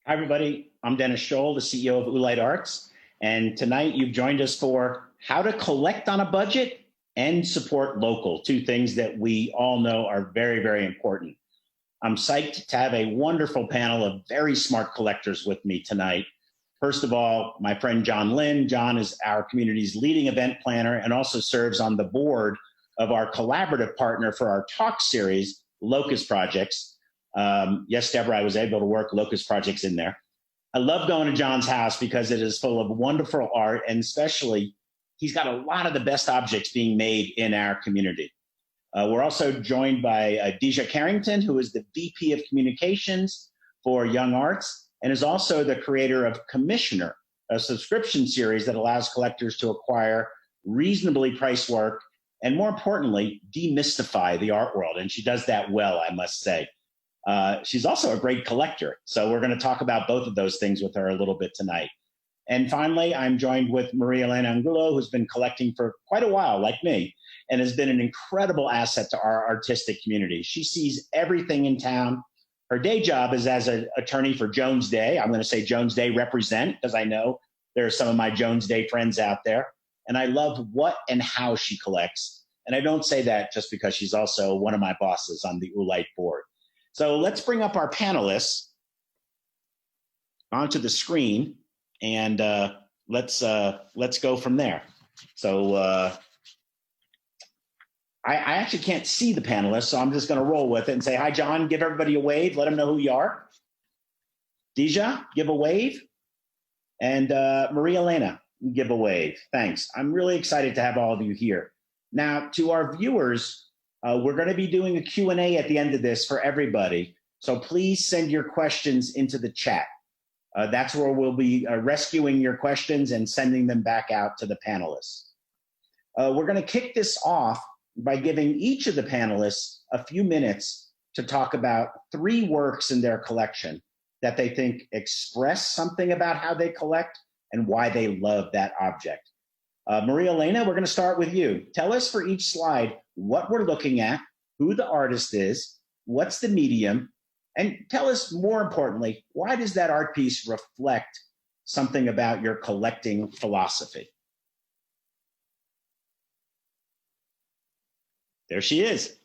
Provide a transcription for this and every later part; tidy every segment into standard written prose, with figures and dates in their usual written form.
Hi, everybody. I'm Dennis Scholl, the CEO of Oolite Arts. And tonight you've joined us for how to collect on a budget and support local, two things that we all know are very, very important. I'm psyched to have a wonderful panel of very smart collectors with me tonight. First of all, my friend John Lin. John is our community's leading event planner and also serves on the board of our collaborative partner for our talk series, Locust Projects. Yes, Deborah, I was able to work Locust Projects in there. I love going to John's house because it is full of wonderful art, and especially he's got a lot of the best objects being made in our community. We're also joined by Dejha Carrington, who is the VP of Communications for Young Arts and is also the creator of Commissioner, a subscription series that allows collectors to acquire reasonably priced work and, more importantly, demystify the art world. And she does that well, I must say. She's also a great collector. So we're going to talk about both of those things with her a little bit tonight. And finally, I'm joined with Elena Angulo, who's been collecting for quite a while, like me, and has been an incredible asset to our artistic community. She sees everything in town. Her day job is as an attorney for Jones Day. I'm going to say Jones Day represent, because I know there are some of my Jones Day friends out there. And I love what and how she collects. And I don't say that just because she's also one of my bosses on the Oolite board. So let's bring up our panelists onto the screen, and let's go from there. So I actually can't see the panelists, so I'm just going to roll with it and say, hi, John, give everybody a wave. Let them know who you are. Dejha, give a wave. And Maria Elena, give a wave. Thanks. I'm really excited to have all of you here. Now, to our viewers, we're going to be doing a Q&A at the end of this for everybody. So please send your questions into the chat. That's where we'll be rescuing your questions and sending them back out to the panelists. We're going to kick this off by giving each of the panelists a few minutes to talk about 3 works in their collection that they think express something about how they collect and why they love that object. Maria Elena, we're going to start with you. Tell us for each slide what we're looking at, who the artist is, what's the medium, and tell us, more importantly, why does that art piece reflect something about your collecting philosophy? There she is.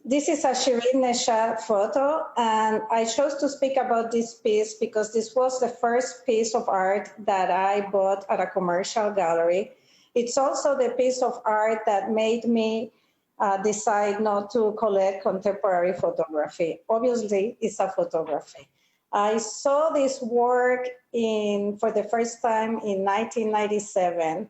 This is a Shirin Neshat photo, and I chose to speak about this piece because this was the first piece of art that I bought at a commercial gallery. It's also the piece of art that made me decide not to collect contemporary photography. Obviously, it's a photography. I saw this work for the first time in 1997.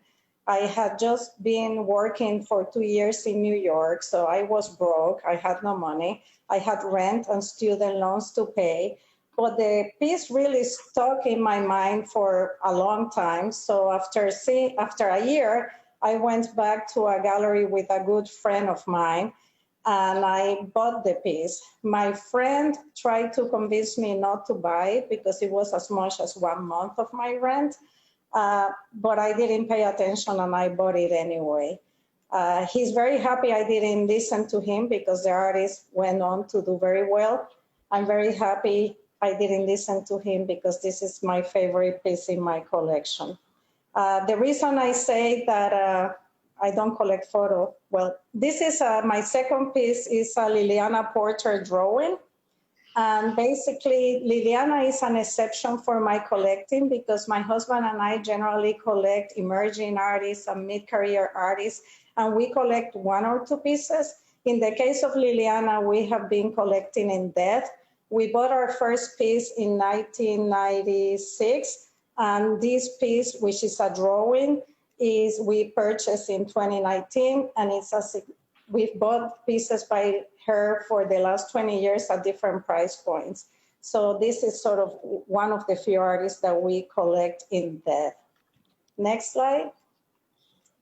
I had just been working for 2 years in New York, so I was broke. I had no money. I had rent and student loans to pay. But the piece really stuck in my mind for a long time. So after a year, I went back to a gallery with a good friend of mine, and I bought the piece. My friend tried to convince me not to buy it because it was as much as 1 month of my rent. But I didn't pay attention and I bought it anyway. He's very happy I didn't listen to him because the artist went on to do very well. I'm very happy I didn't listen to him because this is my favorite piece in my collection. The reason I say that I don't collect photos, well, this is my second piece is a Liliana portrait drawing. And basically, Liliana is an exception for my collecting because my husband and I generally collect emerging artists and mid-career artists, and we collect 1 or 2 pieces. In the case of Liliana, we have been collecting in depth. We bought our first piece in 1996, and this piece, which is a drawing, we purchased in 2019, and we've bought pieces by her for the last 20 years at different price points. So this is sort of one of the few artists that we collect in depth. Next slide.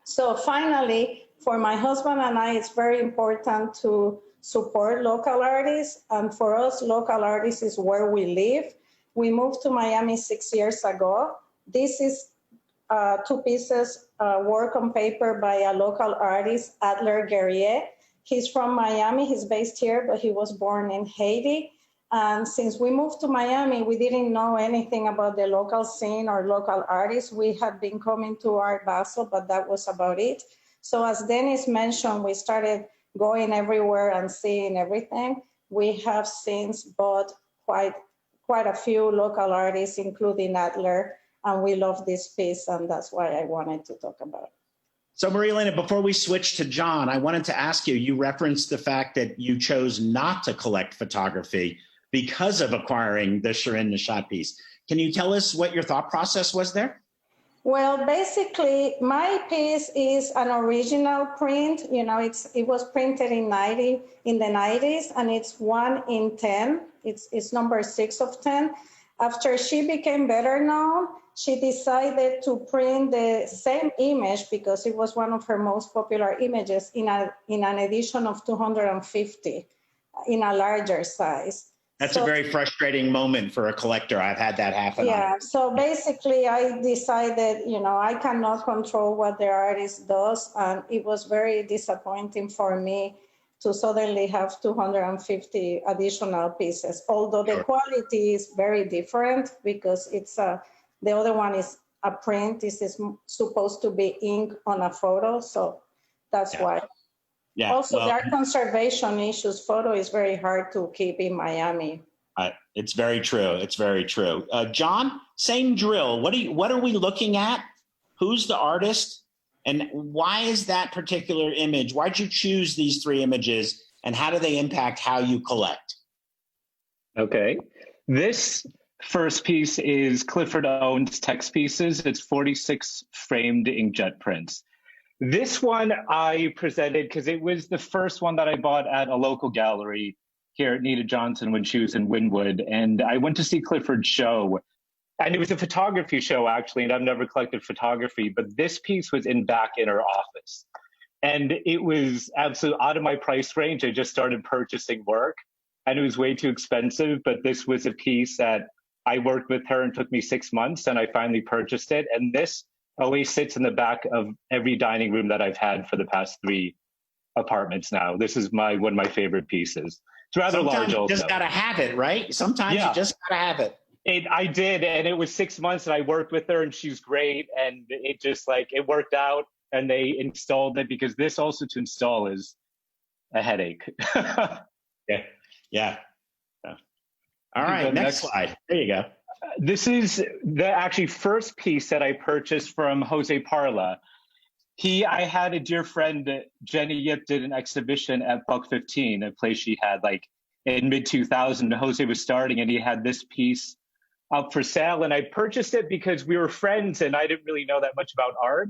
So finally, for my husband and I, it's very important to support local artists. And for us, local artists is where we live. We moved to Miami 6 years ago. This is two pieces, work on paper by a local artist, Adler Guerrier. He's from Miami. He's based here, but he was born in Haiti. And since we moved to Miami, we didn't know anything about the local scene or local artists. We had been coming to Art Basel, but that was about it. So as Dennis mentioned, we started going everywhere and seeing everything. We have since bought quite a few local artists, including Adler, and we love this piece, and that's why I wanted to talk about it. So Maria Elena, before we switch to John, I wanted to ask you, you referenced the fact that you chose not to collect photography because of acquiring the Shirin Neshat piece. Can you tell us what your thought process was there? Well, basically, my piece is an original print. You know, it was printed in the 90s, and it's 1 in 10. It's number 6 of 10. After she became better known, she decided to print the same image because it was one of her most popular images in an edition of 250 in a larger size. That's a very frustrating moment for a collector. I've had that happen. Yeah, so basically I decided, you know, I cannot control what the artist does, and it was very disappointing for me to suddenly have 250 additional pieces, although the quality is very different because it's the other one is a print. This is supposed to be ink on a photo, so that's why. Yeah. Also, there are conservation issues. Photo is very hard to keep in Miami. It's very true. It's very true. John, same drill. What are we looking at? Who's the artist? And why is that particular image? Why'd you choose these 3 images? And how do they impact how you collect? Okay. This first piece is Clifford Owens text pieces. It's 46 framed inkjet prints. This one I presented because it was the first one that I bought at a local gallery here at Nita Johnson when she was in Wynwood. And I went to see Clifford's show. And it was a photography show, actually, and I've never collected photography. But this piece was back in her office. And it was absolutely out of my price range. I just started purchasing work, and it was way too expensive. But this was a piece that I worked with her and took me 6 months, and I finally purchased it. And this always sits in the back of every dining room that I've had for the past 3 apartments now. This is one of my favorite pieces. It's rather large also. You just got to have it, right? Sometimes you just got to have it. I did, and it was 6 months, and I worked with her, and she's great, and it just, it worked out, and they installed it, because this also to install is a headache. Yeah. All right, next slide. There you go. This is the actually first piece that I purchased from Jose Parla. I had a dear friend, Jenny Yip, did an exhibition at Buck 15, a place she had in mid-2000. Jose was starting, and he had this piece up for sale. And I purchased it because we were friends, and I didn't really know that much about art.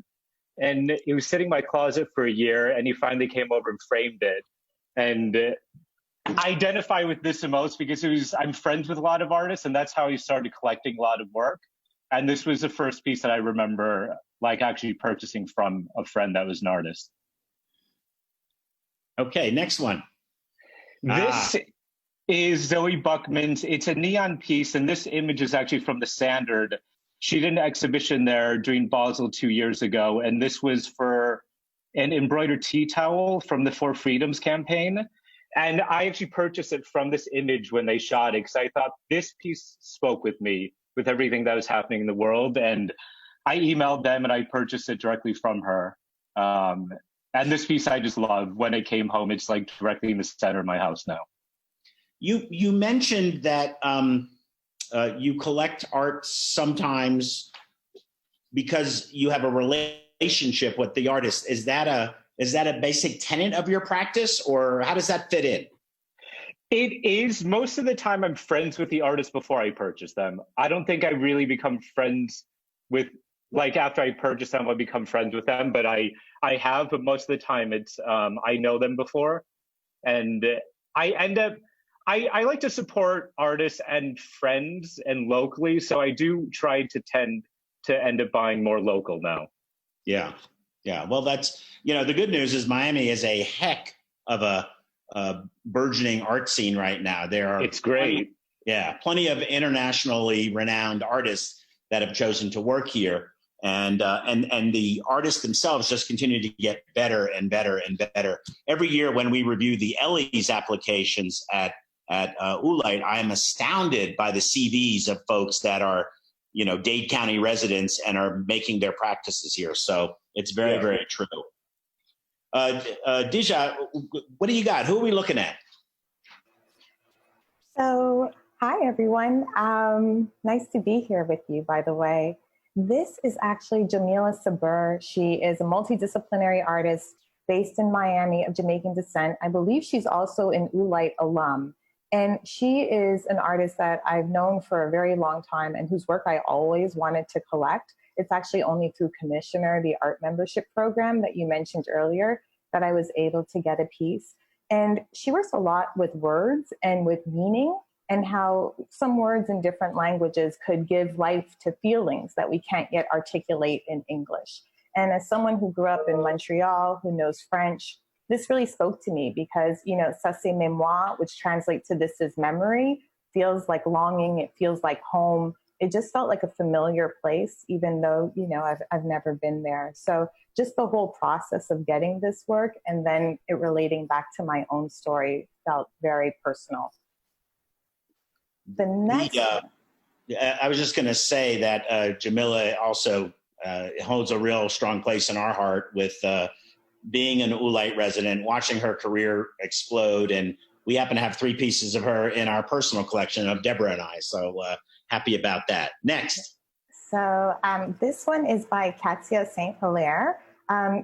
And it was sitting in my closet for a year, and he finally came over and framed it. And I identify with this the most because I'm friends with a lot of artists, and that's how I started collecting a lot of work. And this was the first piece that I remember actually purchasing from a friend that was an artist. Okay, next one. This is Zoe Buckman's. It's a neon piece, and this image is actually from the Standard. She did an exhibition there during Basel 2 years ago, and this was for an embroidered tea towel from the For Freedoms campaign. And I actually purchased it from this image when they shot it, because I thought this piece spoke with me, with everything that was happening in the world. And I emailed them, and I purchased it directly from her. And this piece I just love. When it came home, it's directly in the center of my house now. You mentioned that you collect art sometimes because you have a relationship with the artist. Is that a basic tenet of your practice, or how does that fit in? It is. Most of the time I'm friends with the artist before I purchase them. I don't think I really become friends with, after I purchase them, I become friends with them, but I have, but most of the time it's, I know them before. And I end up, I like to support artists and friends and locally. So I do try to tend to end up buying more local now. Yeah. Well, that's, the good news is Miami is a heck of a burgeoning art scene right now. It's great. Plenty of internationally renowned artists that have chosen to work here. and the artists themselves just continue to get better and better and better. Every year when we review the Ellie's applications at Oolite, I am astounded by the CVs of folks that are, Dade County residents and are making their practices here. So it's very, very true. Dejha, what do you got? Who are we looking at? So, hi, everyone. Nice to be here with you, by the way. This is actually Jamila Sabur. She is a multidisciplinary artist based in Miami of Jamaican descent. I believe she's also an Oolite alum. And she is an artist that I've known for a very long time and whose work I always wanted to collect. It's actually only through Commissioner, the art membership program that you mentioned earlier, that I was able to get a piece. And she works a lot with words and with meaning, and how some words in different languages could give life to feelings that we can't yet articulate in English. And as someone who grew up in Montreal, who knows French, this really spoke to me because, ça c'est mémoire, which translates to this is memory, feels like longing, it feels like home. It just felt like a familiar place, even though, I've never been there. So just the whole process of getting this work and then it relating back to my own story felt very personal. The next, I was just going to say that Jamila also holds a real strong place in our heart with being an Oolite resident, watching her career explode. And we happen to have 3 pieces of her in our personal collection of Deborah and I. So happy about that. Next. So this one is by Kazia Saint-Paulaire.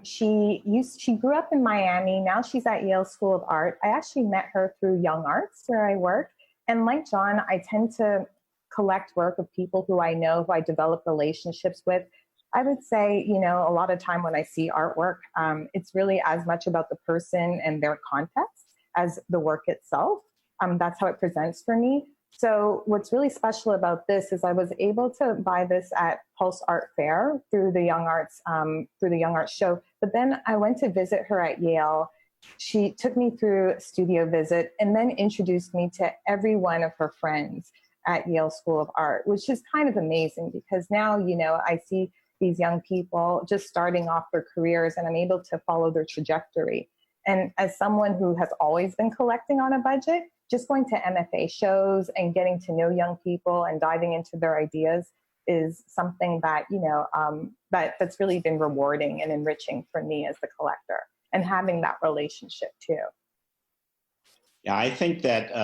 She grew up in Miami. Now she's at Yale School of Art. I actually met her through Young Arts, where I work. And like John, I tend to collect work of people who I know, who I develop relationships with. I would say, a lot of time when I see artwork, it's really as much about the person and their context as the work itself. That's how it presents for me. So what's really special about this is I was able to buy this at Pulse Art Fair through the Young Arts show. But then I went to visit her at Yale. She took me through a studio visit and then introduced me to every one of her friends at Yale School of Art, which is kind of amazing because now, I see these young people just starting off their careers and I'm able to follow their trajectory. And as someone who has always been collecting on a budget, just going to MFA shows and getting to know young people and diving into their ideas is something that, that's really been rewarding and enriching for me as the collector and having that relationship too. Yeah, I think that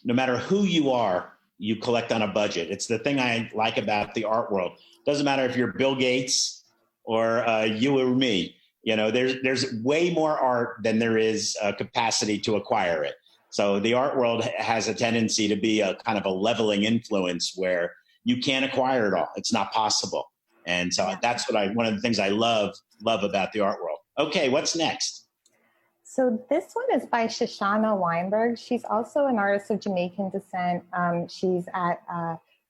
no matter who you are, you collect on a budget. It's the thing I like about the art world. Doesn't matter if you're Bill Gates or you or me. There's way more art than there is capacity to acquire it. So the art world has a tendency to be a kind of a leveling influence where you can't acquire it all. It's not possible. And so that's one of the things I love about the art world. Okay, what's next? So this one is by Shashana Weinberg. She's also an artist of Jamaican descent. She's at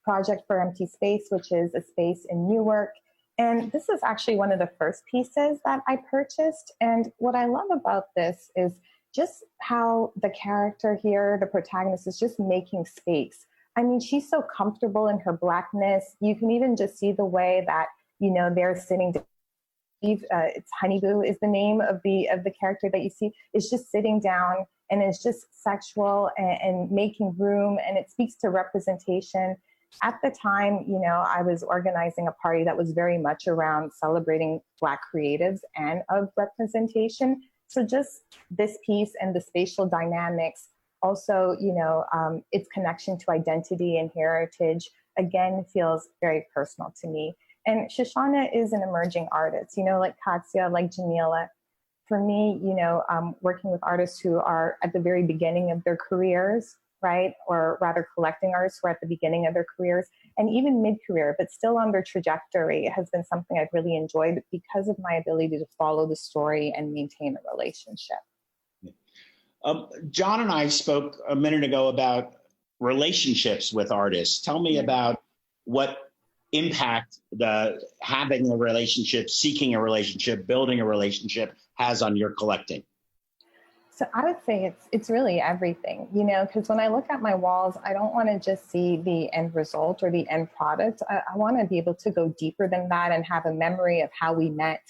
Project for Empty Space, which is a space in Newark. And this is actually one of the first pieces that I purchased. And what I love about this is just how the character here, the protagonist, is just making space. I mean, she's so comfortable in her Blackness. You can even just see the way that, they're sitting down. It's Honeyboo is the name of the character that you see. It's just sitting down and it's just sexual and making room, and it speaks to representation. At the time, I was organizing a party that was very much around celebrating Black creatives and of representation. So just this piece and the spatial dynamics, also, its connection to identity and heritage, again, feels very personal to me. And Shashana is an emerging artist, like Kazia, like Jamila. For me, working with artists who are at the very beginning of their careers, right? Or rather collecting artists who are at the beginning of their careers and even mid-career, but still on their trajectory has been something I've really enjoyed because of my ability to follow the story and maintain a relationship. John and I spoke a minute ago about relationships with artists. Tell me about what impact having a relationship, seeking a relationship, building a relationship has on your collecting. So I would say it's really everything, you know, because when I look at my walls, I don't want to just see the end result or the end product. I want to be able to go deeper than that and have a memory of how we met,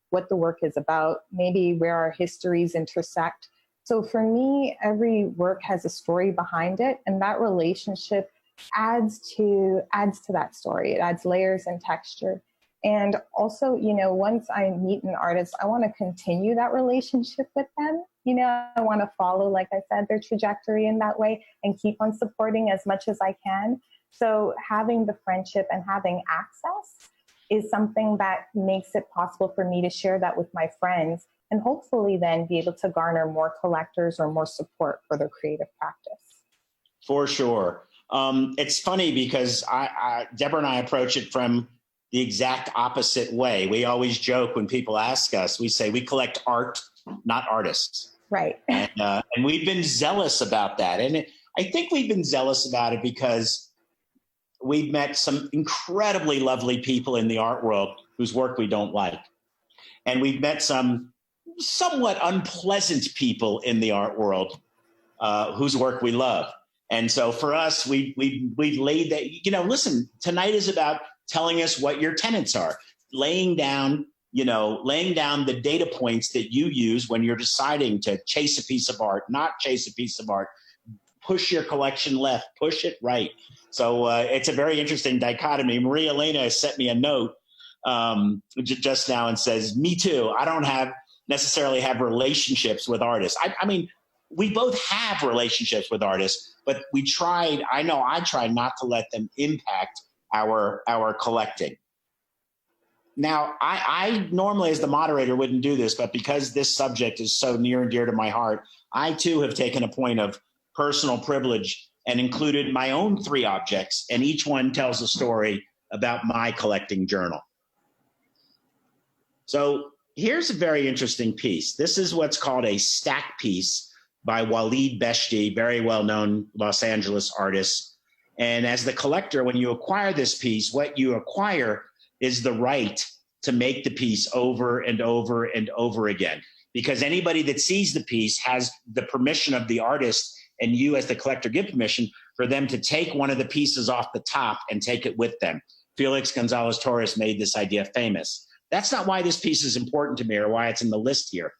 what the work is about, maybe where our histories intersect. So for me, every work has a story behind it, and that relationship adds to that story. It adds layers and texture. And also, you know, once I meet an artist, I want to continue that relationship with them. You know, I want to follow, like I said, their trajectory in that way and keep on supporting as much as I can. So having the friendship and having access is something that makes it possible for me to share that with my friends and hopefully then be able to garner more collectors or more support for their creative practice. For sure. It's funny because Deborah and I approach it from the exact opposite way. We always joke when people ask us, we say we collect art, not artists. Right. And we've been zealous about that. And I think we've been zealous about it because we've met some incredibly lovely people in the art world whose work we don't like. And we've met some somewhat unpleasant people in the art world whose work we love. And so for us, we've laid that, you know, listen, tonight is about telling us what your tenets are, laying down the data points that you use when you're deciding to chase a piece of art, not chase a piece of art, push your collection left, push it right. So it's a very interesting dichotomy. Maria Elena sent me a note just now and says, me too. I don't necessarily have relationships with artists. I mean, we both have relationships with artists, but I tried not to let them impact our collecting. Now, I normally as the moderator wouldn't do this, but because this subject is so near and dear to my heart, I too have taken a point of personal privilege and included my own 3 objects, and each one tells a story about my collecting journal. So here's a very interesting piece. This is what's called a stack piece by Walid Beshti, very well-known Los Angeles artist. And as the collector, when you acquire this piece, what you acquire is the right to make the piece over and over and over again. Because anybody that sees the piece has the permission of the artist, and you as the collector give permission for them to take one of the pieces off the top and take it with them. Felix Gonzalez Torres made this idea famous. That's not why this piece is important to me or why it's in the list here.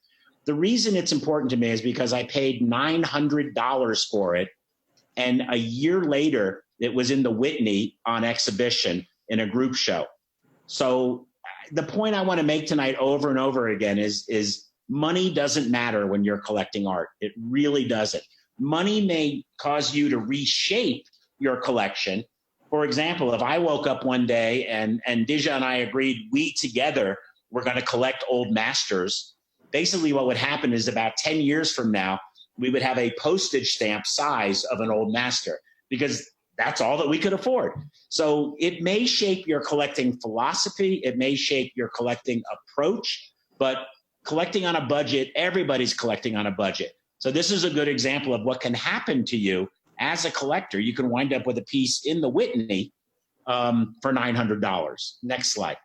The reason it's important to me is because I paid $900 for it, and a year later, it was in the Whitney on exhibition in a group show. So the point I want to make tonight over and over again is money doesn't matter when you're collecting art. It really doesn't. Money may cause you to reshape your collection. For example, if I woke up one day and Dejha and I agreed we together were going to collect old masters, basically what would happen is about 10 years from now, we would have a postage stamp size of an old master because that's all that we could afford. So it may shape your collecting philosophy. It may shape your collecting approach, but collecting on a budget, everybody's collecting on a budget. So this is a good example of what can happen to you as a collector. You can wind up with a piece in the Whitney for $900. Next slide.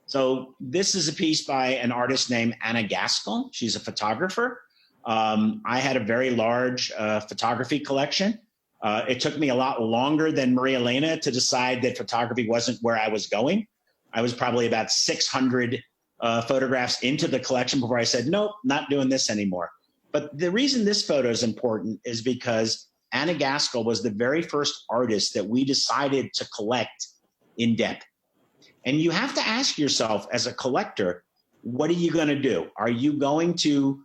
So this is a piece by an artist named Anna Gaskell. She's a photographer. I had a very large photography collection. It took me a lot longer than Maria Elena to decide that photography wasn't where I was going. I was probably about 600 photographs into the collection before I said, nope, not doing this anymore. But the reason this photo is important is because Anna Gaskell was the very first artist that we decided to collect in depth. And you have to ask yourself as a collector, what are you going to do? Are you going to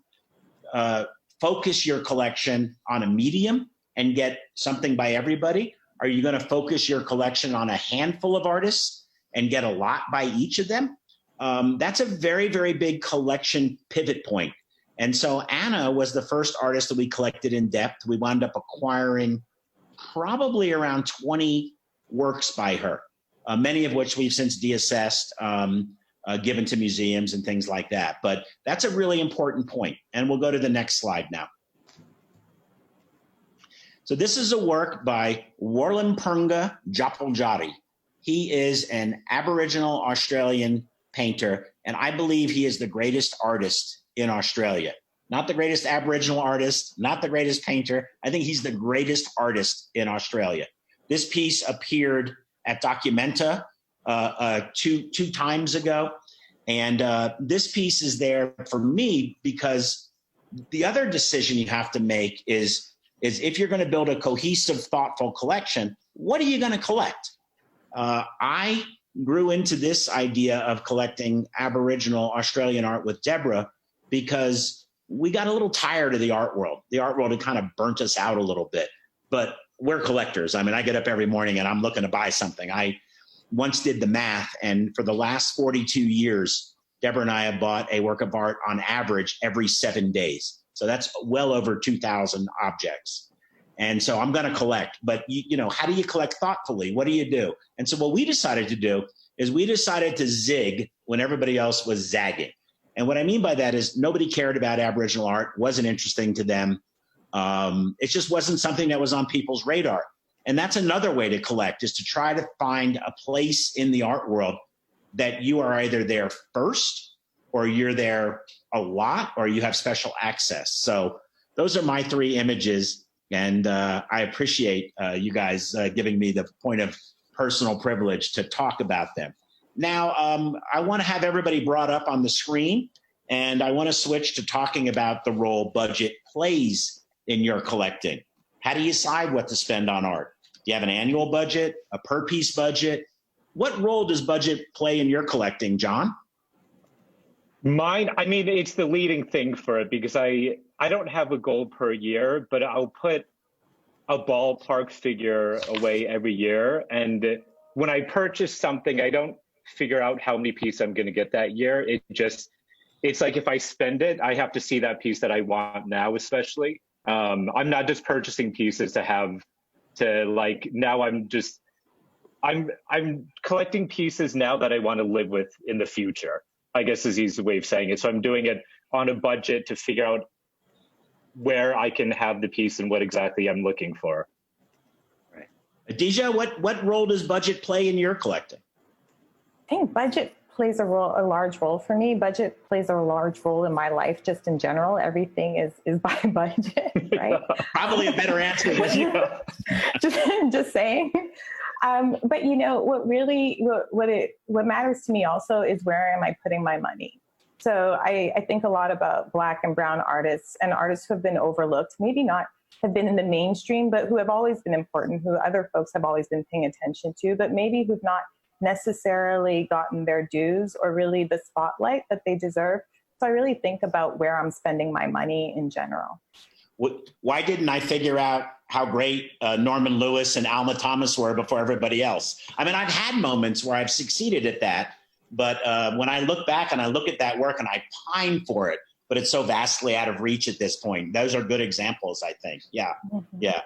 focus your collection on a medium and get something by everybody? Are you going to focus your collection on a handful of artists and get a lot by each of them? That's a very, very big collection pivot point. And so Anna was the first artist that we collected in depth. We wound up acquiring probably around 20 works by her, many of which we've since deassessed, given to museums and things like that. But that's a really important point. And we'll go to the next slide now. So this is a work by Warlampurnga Japaljari. He is an Aboriginal Australian painter, and I believe he is the greatest artist in Australia. not the greatest Aboriginal artist, not the greatest painter. I think he's the greatest artist in Australia. This piece appeared at Documenta two times ago. And this piece is there for me because the other decision you have to make is if you're going to build a cohesive, thoughtful collection, what are you going to collect? I grew into this idea of collecting Aboriginal Australian art with Deborah because we got a little tired of the art world. The art world had kind of burnt us out a little bit, but we're collectors. I mean, I get up every morning and I'm looking to buy something. I once did the math, and for the last 42 years, Deborah and I have bought a work of art on average every 7 days. So that's well over 2,000 objects. And so I'm going to collect, but you know, how do you collect thoughtfully? What do you do? And so what we decided to do is we decided to zig when everybody else was zagging. And what I mean by that is nobody cared about Aboriginal art, wasn't interesting to them. It just wasn't something that was on people's radar. And that's another way to collect, is to try to find a place in the art world that you are either there first, or you're there a lot, or you have special access. So those are my three images. And I appreciate you guys giving me the point of personal privilege to talk about them. Now, I want to have everybody brought up on the screen, and I want to switch to talking about the role budget plays in your collecting. How do you decide what to spend on art? Do you have an annual budget, a per piece budget? What role does budget play in your collecting, John? Mine, I mean, it's the leading thing for it because I don't have a goal per year, but I'll put a ballpark figure away every year. And when I purchase something, I don't figure out how many pieces I'm going to get that year. It's like if I spend it, I have to see that piece that I want now, especially. I'm not just purchasing pieces now I'm collecting pieces now that I want to live with in the future, I guess is the easy way of saying it. So I'm doing it on a budget to figure out where I can have the piece and what exactly I'm looking for. Right. Dejha, what role does budget play in your collecting? I think budget plays a large role for me. Budget plays a large role in my life, just in general. Everything is by budget, right? Probably a better answer. just saying. But you know, what matters to me also is where am I putting my money? So I think a lot about Black and brown artists and artists who have been overlooked, maybe not have been in the mainstream, but who have always been important, who other folks have always been paying attention to, but maybe who've not necessarily gotten their dues or really the spotlight that they deserve. So I really think about where I'm spending my money in general. Why didn't I figure out how great Norman Lewis and Alma Thomas were before everybody else? I mean, I've had moments where I've succeeded at that, but when I look back and I look at that work and I pine for it, but it's so vastly out of reach at this point. Those are good examples, I think. Yeah, mm-hmm. Yeah.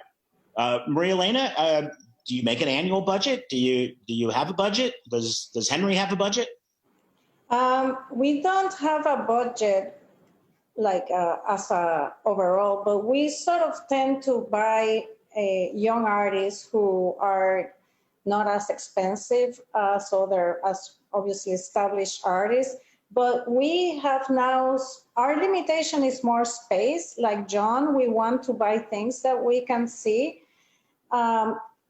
Maria Elena, do you make an annual budget? Do you have a budget? Does Henry have a budget? We don't have a budget as a overall, but we sort of tend to buy young artists who are not as expensive as other, as obviously established artists. But we have now, our limitation is more space. Like John, we want to buy things that we can see.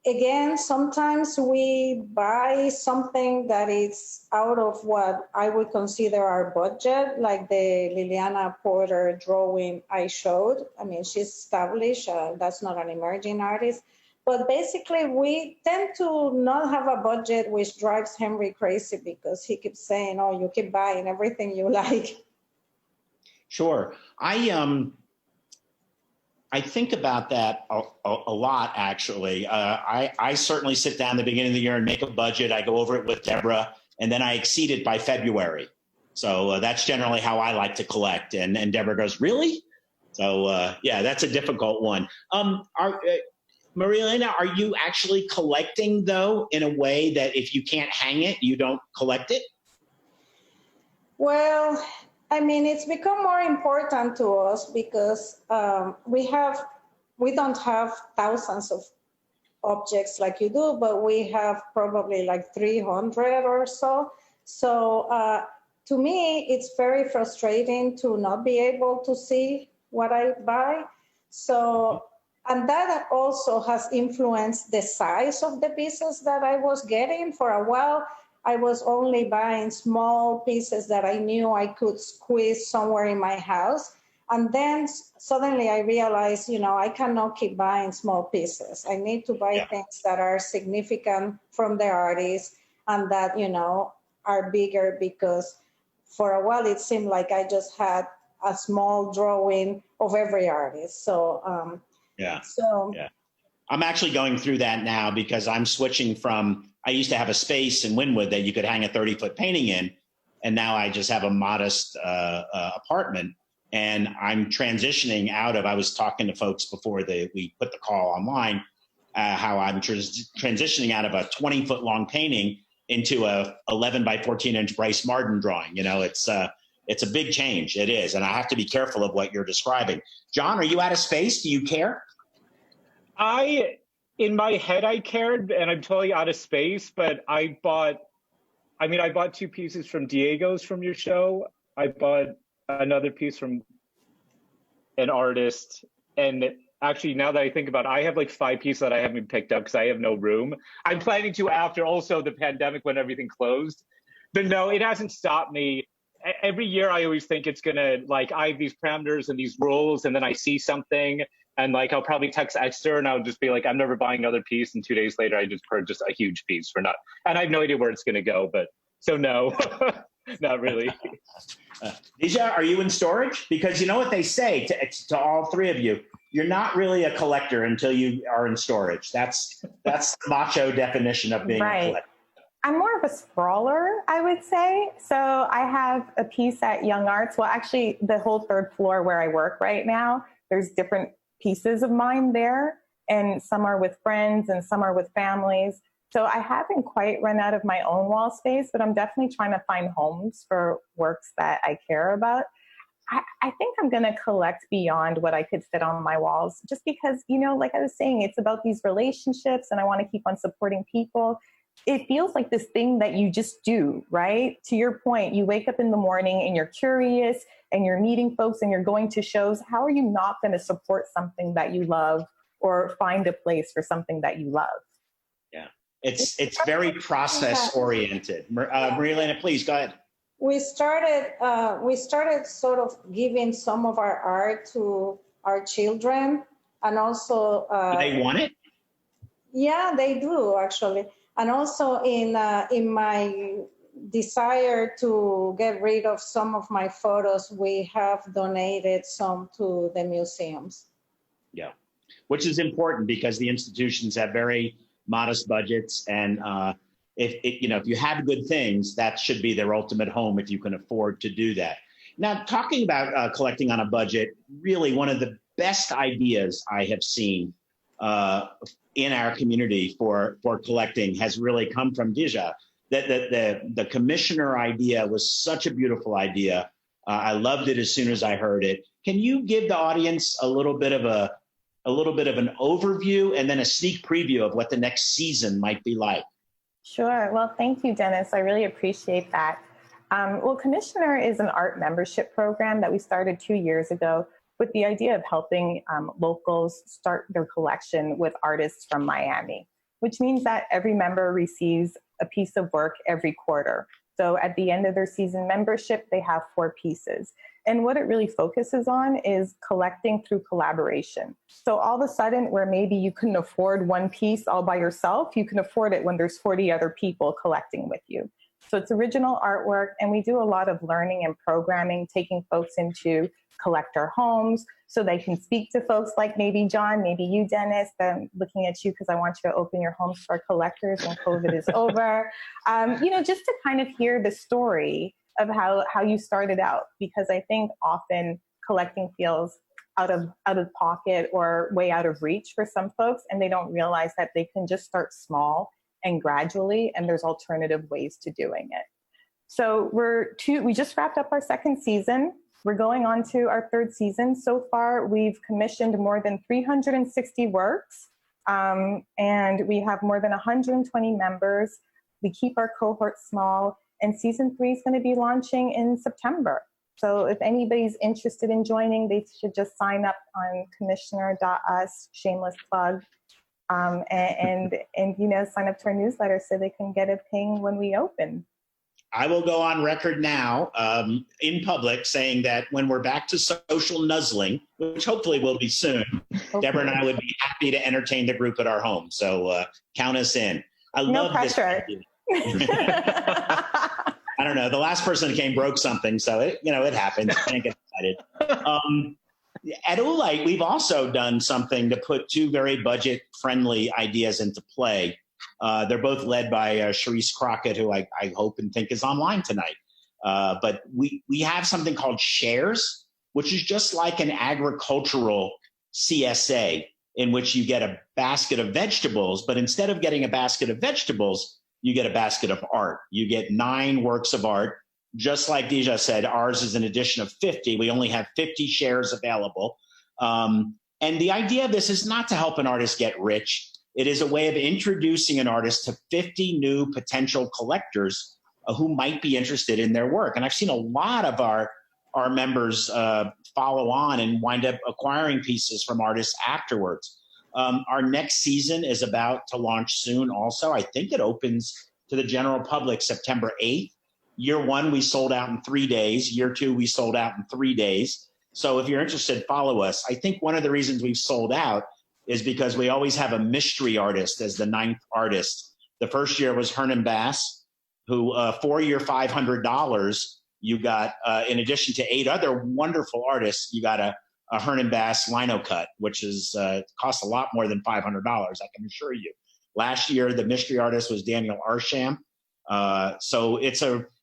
Again, sometimes we buy something that is out of what I would consider our budget, like the Liliana Porter drawing I showed. I mean, she's established, that's not an emerging artist. But basically, we tend to not have a budget, which drives Henry crazy because he keeps saying, oh, you keep buying everything you like. Sure. I think about that a lot, actually. I certainly sit down at the beginning of the year and make a budget. I go over it with Deborah, and then I exceed it by February. So that's generally how I like to collect. And Deborah goes, really? So, yeah, that's a difficult one. Maria Elena, are you actually collecting, though, in a way that if you can't hang it, you don't collect it? Well, I mean, it's become more important to us because we don't have thousands of objects like you do, but we have probably like 300 or so. So to me, it's very frustrating to not be able to see what I buy. So, and that also has influenced the size of the pieces that I was getting. For a while, I was only buying small pieces that I knew I could squeeze somewhere in my house. And then suddenly I realized, I cannot keep buying small pieces. I need to buy things that are significant from the artist and that, are bigger, because for a while it seemed like I just had a small drawing of every artist. So, I'm actually going through that now because I'm switching from, I used to have a space in Wynwood that you could hang a 30-foot painting in, and now I just have a modest apartment. And I'm transitioning out of, I was talking to folks before we put the call online, how I'm transitioning out of a 20-foot long painting into a 11 by 14 inch Bryce Martin drawing. It's a big change. It is. And I have to be careful of what you're describing. John, are you out of space? Do you care? In my head, I cared, and I'm totally out of space, but I bought 2 pieces from Diego's from your show. I bought another piece from an artist. And actually, now that I think about it, I have like 5 pieces that I haven't picked up because I have no room. I'm planning to after also the pandemic when everything closed. But no, it hasn't stopped me. Every year I always think it's gonna, like, I have these parameters and these rules, and then I see something and like I'll probably text Esther and I'll just be like, I'm never buying another piece, and 2 days later I just purchase a huge piece and I have no idea where it's gonna go, but so no. Not really. Dejha, are you in storage? Because you know what they say to all 3 of you, you're not really a collector until you are in storage. That's the macho definition of being a collector. I'm more of a sprawler, I would say. So I have a piece at Young Arts. Well, actually, the whole 3rd floor where I work right now, there's different pieces of mine there. And some are with friends and some are with families. So I haven't quite run out of my own wall space, but I'm definitely trying to find homes for works that I care about. I think I'm going to collect beyond what I could fit on my walls, just because, like I was saying, it's about these relationships and I want to keep on supporting people. It feels like this thing that you just do, right? To your point, you wake up in the morning and you're curious and you're meeting folks and you're going to shows. How are you not going to support something that you love or find a place for something that you love? Yeah. It's very process oriented. Maria Elena, please go ahead. We started sort of giving some of our art to our children, and also do they want it? Yeah, they do actually. And also in my desire to get rid of some of my photos, we have donated some to the museums. Yeah, which is important because the institutions have very modest budgets, and if you have good things, that should be their ultimate home if you can afford to do that. Now, talking about collecting on a budget, really one of the best ideas I have seen in our community for collecting has really come from Dejha. The commissioner idea was such a beautiful idea. I loved it as soon as I heard it. Can you give the audience a little bit of an overview and then a sneak preview of what the next season might be like? Sure. Well, thank you, Dennis. I really appreciate that. Well, Commissioner is an art membership program that we started 2 years ago with the idea of helping locals start their collection with artists from Miami, which means that every member receives a piece of work every quarter. So at the end of their season membership, they have 4 pieces. And what it really focuses on is collecting through collaboration. So all of a sudden, where maybe you couldn't afford one piece all by yourself, you can afford it when there's 40 other people collecting with you. So it's original artwork, and we do a lot of learning and programming, taking folks into collector homes so they can speak to folks like maybe John, maybe you, Dennis. I'm looking at you because I want you to open your homes for collectors when COVID is over. Just to kind of hear the story of how you started out, because I think often collecting feels out of pocket or way out of reach for some folks, and they don't realize that they can just start small and gradually, and there's alternative ways to doing it. So we just wrapped up our 2nd season. We're going on to our 3rd season. So far, we've commissioned more than 360 works, and we have more than 120 members. We keep our cohort small, And season 3 is going to be launching in September. So if anybody's interested in joining, they should just sign up on commissioner.us, shameless plug, and sign up to our newsletter so they can get a ping when we open. I will go on record now in public saying that when we're back to social nuzzling, which hopefully will be soon, hopefully. Deborah and I would be happy to entertain the group at our home. So count us in. I love pressure. This. I don't know. The last person that came broke something, so it happens. Can't get excited. At Oolite, we've also done something to put 2 very budget-friendly ideas into play. They're both led by Charisse Crockett, who I hope and think is online tonight. But we have something called Shares, which is just like an agricultural CSA in which you get a basket of vegetables, but instead of getting a basket of vegetables, you get a basket of art. You get 9 works of art. Just like Dejha said, ours is an edition of 50. We only have 50 shares available. And the idea of this is not to help an artist get rich. It is a way of introducing an artist to 50 new potential collectors who might be interested in their work. And I've seen a lot of our members follow on and wind up acquiring pieces from artists afterwards. Our next season is about to launch soon also. I think it opens to the general public September 8th. Year 1, we sold out in 3 days. Year 2, we sold out in 3 days. So if you're interested, follow us. I think one of the reasons we've sold out is because we always have a mystery artist as the 9th artist. The first year was Hernan Bass, who for your $500, you got, in addition to 8 other wonderful artists, you got a Hernan Bass lino cut, which is costs a lot more than $500, I can assure you. Last year, the mystery artist was Daniel Arsham.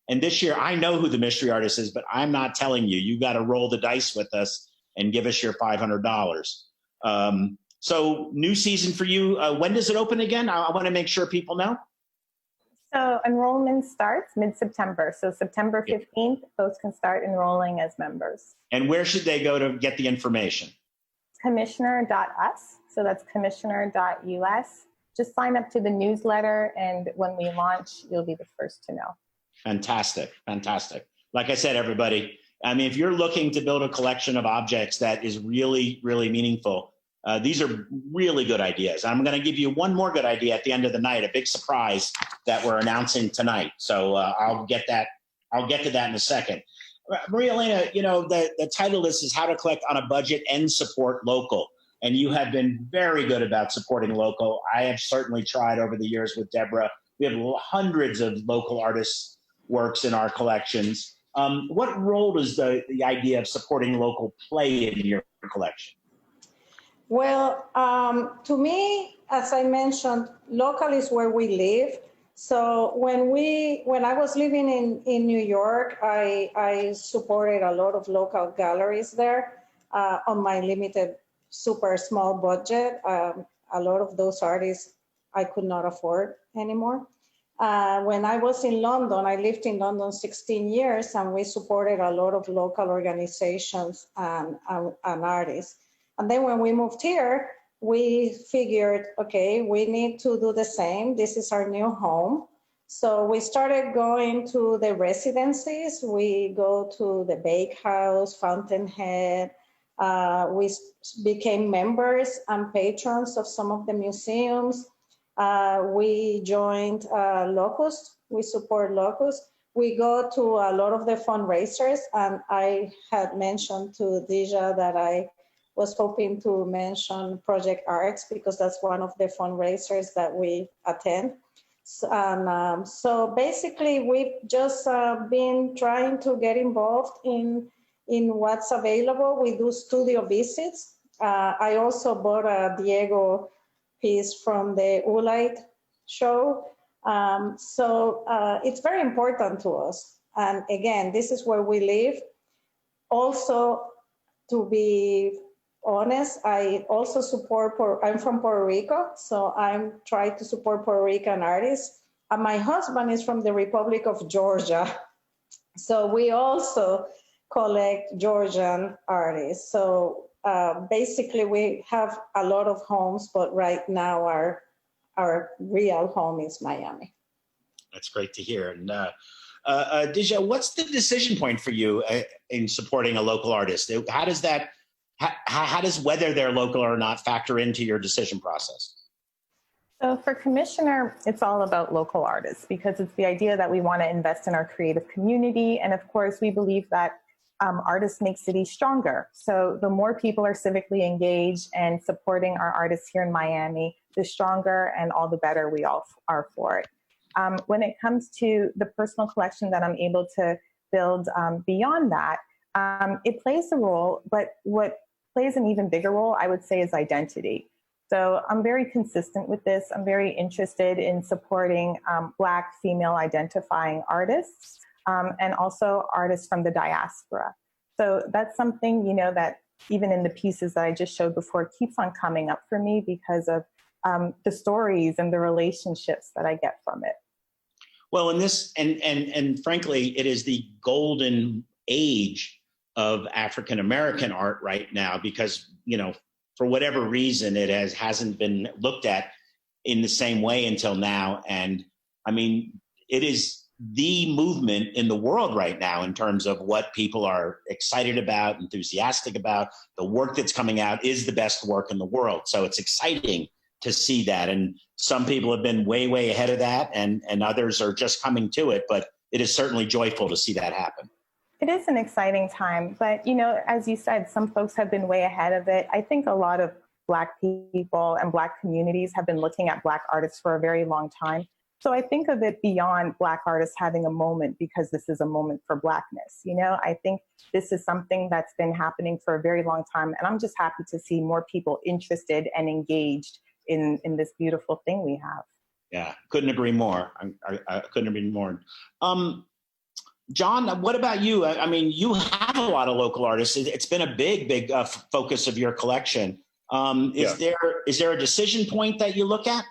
And this year, I know who the mystery artist is, but I'm not telling you. You got to roll the dice with us and give us your $500. So new season for you. When does it open again? I want to make sure people know. So enrollment starts mid-September. So September 15th, folks can start enrolling as members. And where should they go to get the information? Commissioner.us. So that's commissioner.us. Just sign up to the newsletter, and when we launch, you'll be the first to know. Fantastic. Fantastic. Like I said, everybody, I mean, if you're looking to build a collection of objects that is really, really meaningful, these are really good ideas. I'm going to give you one more good idea at the end of the night, a big surprise that we're announcing tonight. So I'll get to that in a second. Maria Elena, the title of this is How to Collect on a Budget and Support Local. And you have been very good about supporting local. I have certainly tried over the years with Deborah. We have hundreds of local artists' works in our collections. What role does the idea of supporting local play in your collection? Well, to me, as I mentioned, local is where we live. So when I was living in New York, I supported a lot of local galleries there on my limited, super small budget. A lot of those artists I could not afford anymore. When I was in London, I lived in London 16 years, and we supported a lot of local organizations and artists. And then when we moved here, we figured, okay, we need to do the same. This is our new home. So we started going to the residencies. We go to the Bakehouse, Fountainhead. We became members and patrons of some of the museums. We joined Locust. We support Locust. We go to a lot of the fundraisers, and I had mentioned to Dejha that I was hoping to mention Project Arts because that's one of the fundraisers that we attend. So basically, we've just been trying to get involved in what's available. We do studio visits. I also bought a Diego piece from the Oolite show. So it's very important to us. And again, this is where we live. Also, to be honest, I also support, I'm from Puerto Rico, so I'm trying to support Puerto Rican artists. And my husband is from the Republic of Georgia. So we also collect Georgian artists. So basically we have a lot of homes, but right now our real home is Miami. That's great to hear. And Dejha, what's the decision point for you in supporting a local artist? How does that, how does whether they're local or not factor into your decision process? So for Commissioner, it's all about local artists because it's the idea that we want to invest in our creative community. And of course, we believe that artists make cities stronger. So the more people are civically engaged and supporting our artists here in Miami, the stronger and all the better we all are for it. When it comes to the personal collection that I'm able to build beyond that, it plays a role, but what plays an even bigger role, I would say, is identity. So I'm very consistent with this. I'm very interested in supporting Black female identifying artists and also artists from the diaspora. So that's something, you know, that even in the pieces that I just showed before keeps on coming up for me because of the stories and the relationships that I get from it. Well, in this, and frankly, it is the golden age of African American art right now because, you know, for whatever reason, it hasn't been looked at in the same way until now. And I mean, it is the movement in the world right now in terms of what people are excited about, enthusiastic about. The work that's coming out is the best work in the world. So it's exciting to see that. And some people have been way, way ahead of that, and others are just coming to it. But it is certainly joyful to see that happen. It is an exciting time, but, you know, as you said, some folks have been way ahead of it. I think a lot of Black people and Black communities have been looking at Black artists for a very long time. So I think of it beyond Black artists having a moment because this is a moment for Blackness. You know, I think this is something that's been happening for a very long time. And I'm just happy to see more people interested and engaged in this beautiful thing we have. Yeah, couldn't agree more. I couldn't agree more. John, what about you? I mean, you have a lot of local artists. It's been a big focus of your collection. Is there a decision point that you look at?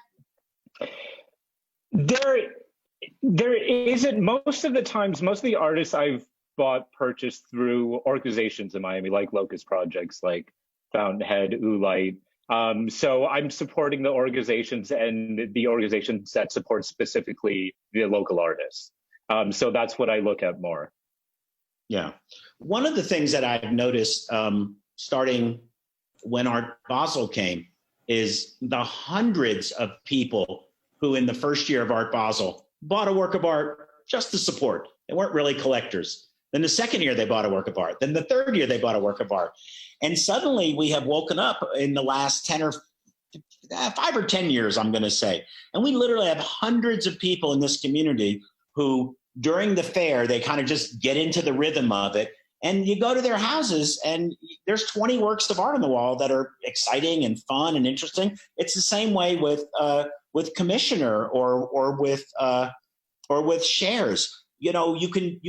There isn't. Most of the times, most of the artists I've purchased through organizations in Miami, like Locust Projects, like Fountainhead, Oolite. So I'm supporting the organizations and the organizations that support specifically the local artists. So that's what I look at more. Yeah. One of the things that I've noticed starting when Art Basel came is the hundreds of people who in the first year of Art Basel bought a work of art just to support. They weren't really collectors. Then the second year they bought a work of art. Then the third year they bought a work of art. And suddenly we have woken up in the last 5 or 10 years, I'm going to say. And we literally have hundreds of people in this community who during the fair, they kind of just get into the rhythm of it. And you go to their houses and there's 20 works of art on the wall that are exciting and fun and interesting. It's the same way with Commissioner or with Shares. You know, you can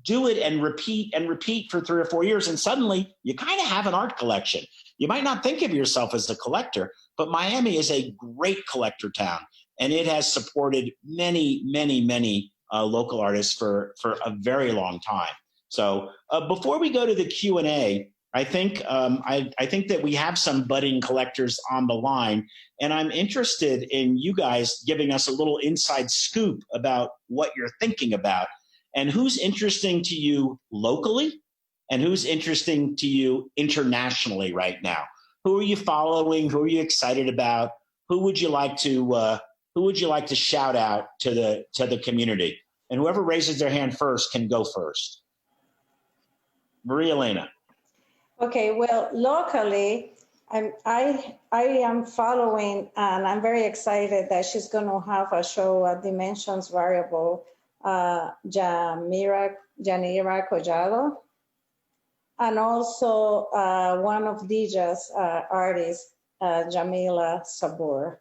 do it and repeat for 3 or 4 years, and suddenly you kind of have an art collection. You might not think of yourself as a collector, but Miami is a great collector town, and it has supported many local artists for a very long time. So before we go to the Q&A, I think that we have some budding collectors on the line, and I'm interested in you guys giving us a little inside scoop about what you're thinking about and who's interesting to you locally and who's interesting to you internationally right now. Who are you following? Who are you excited about? Who would you like to shout out to the community? And whoever raises their hand first can go first. Maria Elena. Okay, well, locally, I am following, and I'm very excited that she's going to have a show at Dimensions Variable, Janira Collado, and also one of Dejha's artists, Jamila Sabur.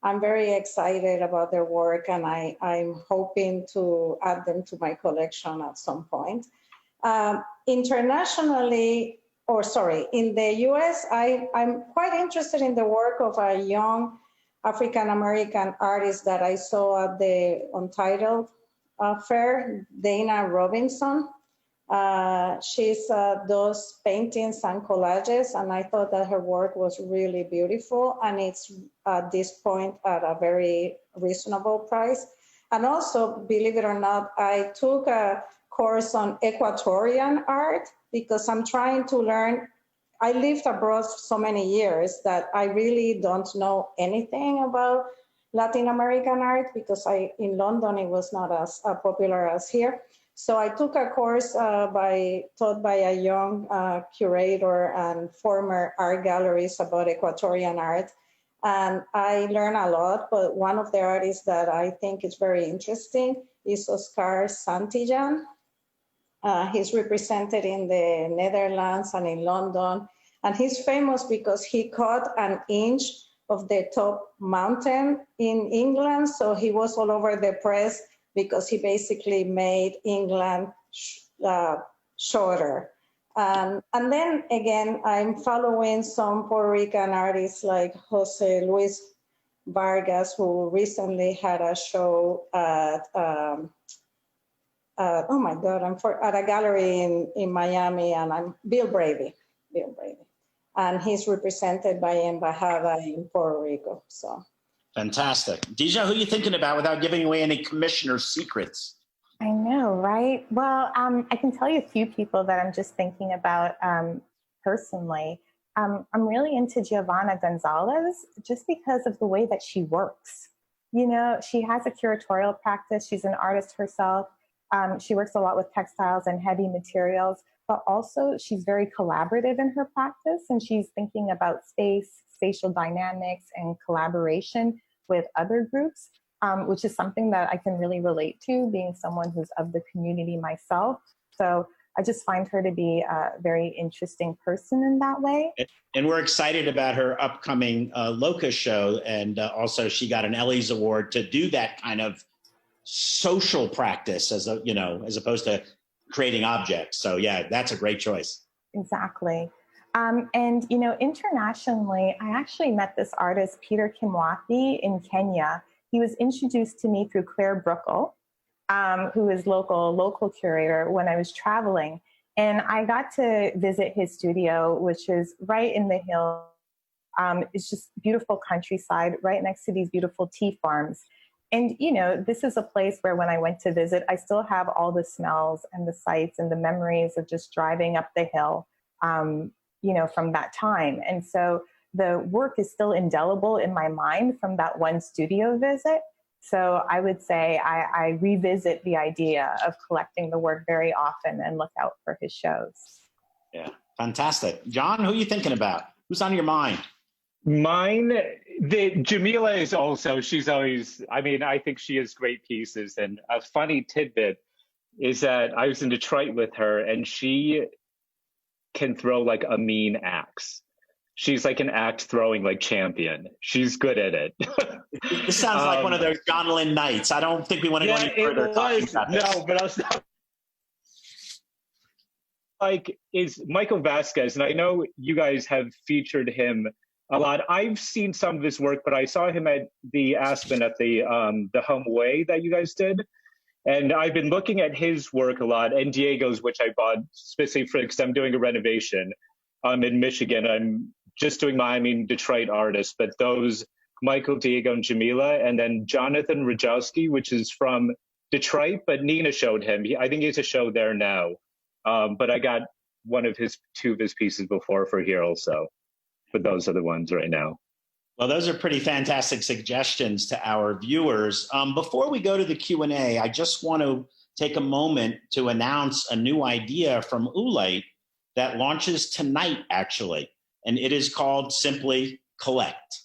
I'm very excited about their work, and I'm hoping to add them to my collection at some point. Internationally, in the US, I'm quite interested in the work of a young African-American artist that I saw at the Untitled Fair, Dana Robinson. She does paintings and collages, and I thought that her work was really beautiful, and it's at this point at a very reasonable price. And also, believe it or not, I took a course on Ecuadorian art because I'm trying to learn. I lived abroad for so many years that I really don't know anything about Latin American art because in London it was not as popular as here. So I took a course taught by a young curator and former art galleries about Ecuadorian art. And I learned a lot, but one of the artists that I think is very interesting is Oscar Santijan. He's represented in the Netherlands and in London. And he's famous because he cut an inch of the top mountain in England. So he was all over the press because he basically made England shorter. And then again, I'm following some Puerto Rican artists like Jose Luis Vargas, who recently had a show at, at a gallery in Miami, and I'm Bill Brady. And he's represented by Embajada in Puerto Rico, so. Fantastic. Dejha, who are you thinking about without giving away any commissioner secrets? I know, right? Well, I can tell you a few people that I'm just thinking about personally. I'm really into Giovanna Gonzalez just because of the way that she works. You know, she has a curatorial practice. She's an artist herself. She works a lot with textiles and heavy materials, but also she's very collaborative in her practice, and she's thinking about space, spatial dynamics, and collaboration with other groups. Which is something that I can really relate to, being someone who's of the community myself. So I just find her to be a very interesting person in that way. And we're excited about her upcoming Loca show. And also she got an Ellie's Award to do that kind of social practice as opposed to creating objects. So yeah, that's a great choice. Exactly. And, internationally, I actually met this artist, Peter Kimwathi, in Kenya. He was introduced to me through Claire Bruckle, who is local curator, when I was traveling. And I got to visit his studio, which is right in the hill. It's just beautiful countryside, right next to these beautiful tea farms. And, this is a place where when I went to visit, I still have all the smells and the sights and the memories of just driving up the hill, from that time. And so the work is still indelible in my mind from that one studio visit. So I would say I revisit the idea of collecting the work very often and look out for his shows. Yeah, fantastic. John, who are you thinking about? Who's on your mind? Mine, Jamila is also, she's always, I think she has great pieces. And a funny tidbit is that I was in Detroit with her, and she can throw like a mean axe. She's like an axe throwing like champion. She's good at it. This sounds like one of those John Lynn nights. I don't think we want to go any further talking about this. No, but I was is Michael Vasquez, and I know you guys have featured him a lot. I've seen some of his work, but I saw him at the Aspen at the Home Way that you guys did. And I've been looking at his work a lot, and Diego's, which I bought specifically because I'm doing a renovation in Michigan. I'm just doing Detroit artists, but those, Michael, Diego, and Jamila, and then Jonathan Rajowski, which is from Detroit, but Nina showed him. I think he has a show there now. But I got two of his pieces before for here also. But those are the ones right now. Well, those are pretty fantastic suggestions to our viewers. Before we go to the Q&A, I just want to take a moment to announce a new idea from Oolite that launches tonight, actually. And it is called Simply Collect.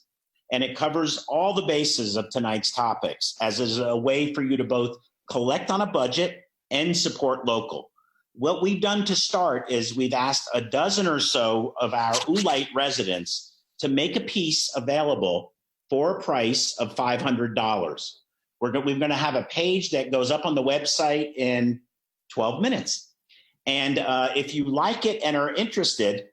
And it covers all the bases of tonight's topics, as is a way for you to both collect on a budget and support local. What we've done to start is we've asked a dozen or so of our Oolite residents to make a piece available for a price of $500. We're going to have a page that goes up on the website in 12 minutes. And if you like it and are interested,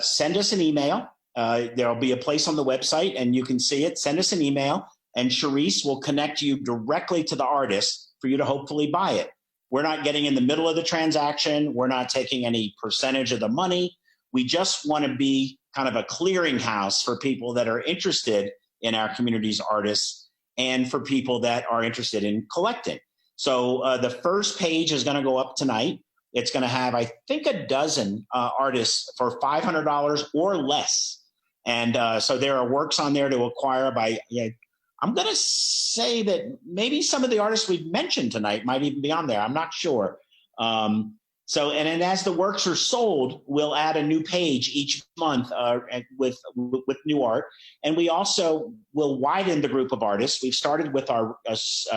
send us an email. There'll be a place on the website and you can see it. Send us an email and Charisse will connect you directly to the artist for you to hopefully buy it. We're not getting in the middle of the transaction. We're not taking any percentage of the money. We just want to be kind of a clearinghouse for people that are interested in our community's artists. and for people that are interested in collecting. So the first page is going to go up tonight. It's going to have, I think, a dozen artists for $500 or less. And so there are works on there to acquire by, I'm going to say that maybe some of the artists we've mentioned tonight might even be on there. I'm not sure. So, and then as the works are sold, we'll add a new page each month with new art. And we also will widen the group of artists. We've started with our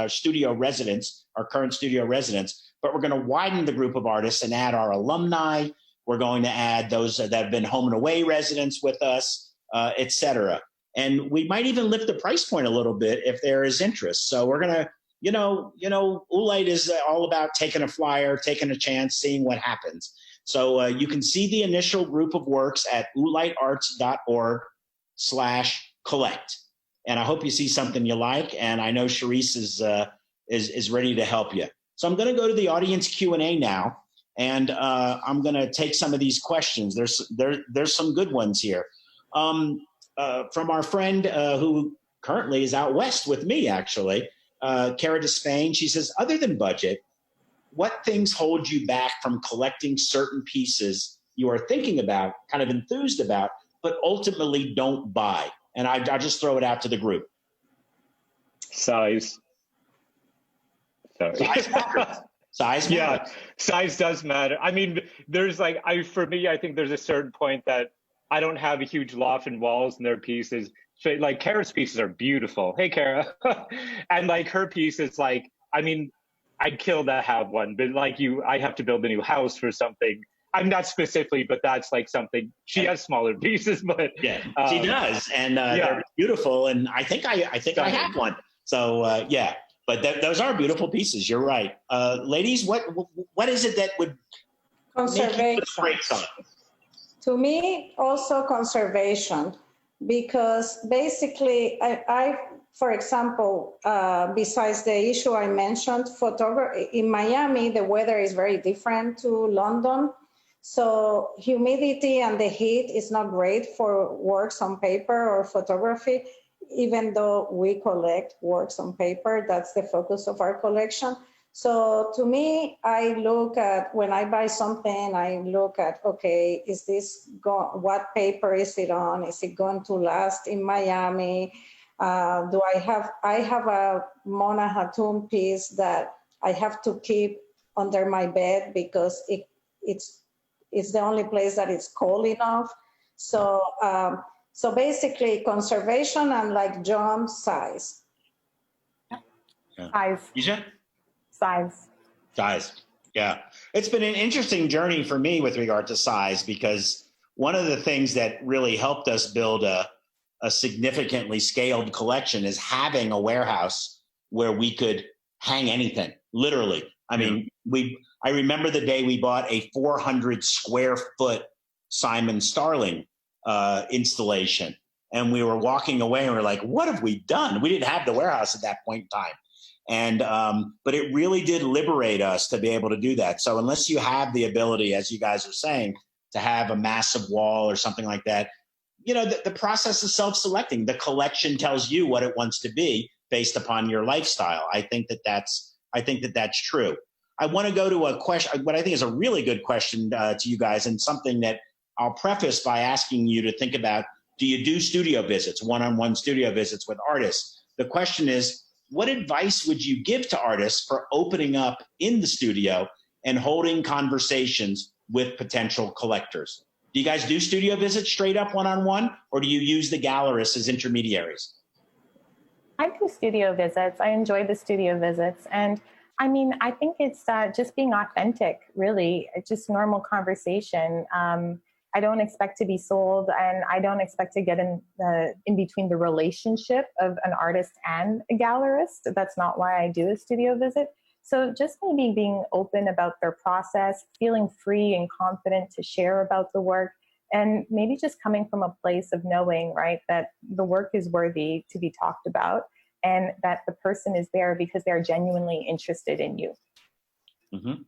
studio residents, our current studio residents, but we're going to widen the group of artists and add our alumni. We're going to add those that have been home and away residents with us, et cetera. And we might even lift the price point a little bit if there is interest. So we're going to, Oolite is all about taking a flyer, taking a chance, seeing what happens. So you can see the initial group of works at oolitearts.org/collect. And I hope you see something you like. And I know Charisse is ready to help you. So I'm going to go to the audience Q&A now, and I'm going to take some of these questions. There's some good ones here. From our friend who currently is out west with me, actually. Cara de Spain, she says, other than budget, what things hold you back from collecting certain pieces you are thinking about, kind of enthused about, but ultimately don't buy? And I just throw it out to the group. Size. Sorry. Size matters. Size matters. Yeah, size does matter. I mean, there's for me, I think there's a certain point that I don't have a huge loft and walls and their pieces. Like Kara's pieces are beautiful. Hey, Kara. And like her pieces, like, I mean, I'd kill to have one, but like I have to build a new house for something. I'm not specifically, but that's like something. She has smaller pieces, but yeah, she does, and they're beautiful. And I think I have one. So yeah, but those are beautiful pieces. You're right, ladies. What is it that would conservation? Brakes on? To me, also conservation. Because basically, I for example, besides the issue I mentioned, in Miami, the weather is very different to London. So humidity and the heat is not great for works on paper or photography, even though we collect works on paper. That's the focus of our collection. So to me, I look at, when I buy something, I look at, okay, is this what paper is it on? Is it going to last in Miami? I have a Mona Hatoum piece that I have to keep under my bed because it's the only place that it's cold enough. So basically conservation and like John, size. Size. Isha? Size. Yeah. It's been an interesting journey for me with regard to size, because one of the things that really helped us build a significantly scaled collection is having a warehouse where we could hang anything, literally. I mean, I remember the day we bought a 400 square foot Simon Starling installation, and we were walking away and we were like, what have we done? We didn't have the warehouse at that point in time. And, but it really did liberate us to be able to do that. So unless you have the ability, as you guys are saying, to have a massive wall or something like that, the process is self-selecting. The collection tells you what it wants to be based upon your lifestyle. I think that's true. I want to go to a question, what I think is a really good question to you guys, and something that I'll preface by asking you to think about. Do you do studio visits, one-on-one studio visits with artists? The question is, what advice would you give to artists for opening up in the studio and holding conversations with potential collectors? Do you guys do studio visits straight up one-on-one, or do you use the gallerists as intermediaries? I do studio visits. I enjoy the studio visits. And I mean, I think it's just being authentic, really. It's just normal conversation. I don't expect to be sold, and I don't expect to get in between the relationship of an artist and a gallerist. That's not why I do a studio visit. So just maybe being open about their process, feeling free and confident to share about the work, and maybe just coming from a place of knowing, right, that the work is worthy to be talked about, and that the person is there because they're genuinely interested in you. Mm-hmm.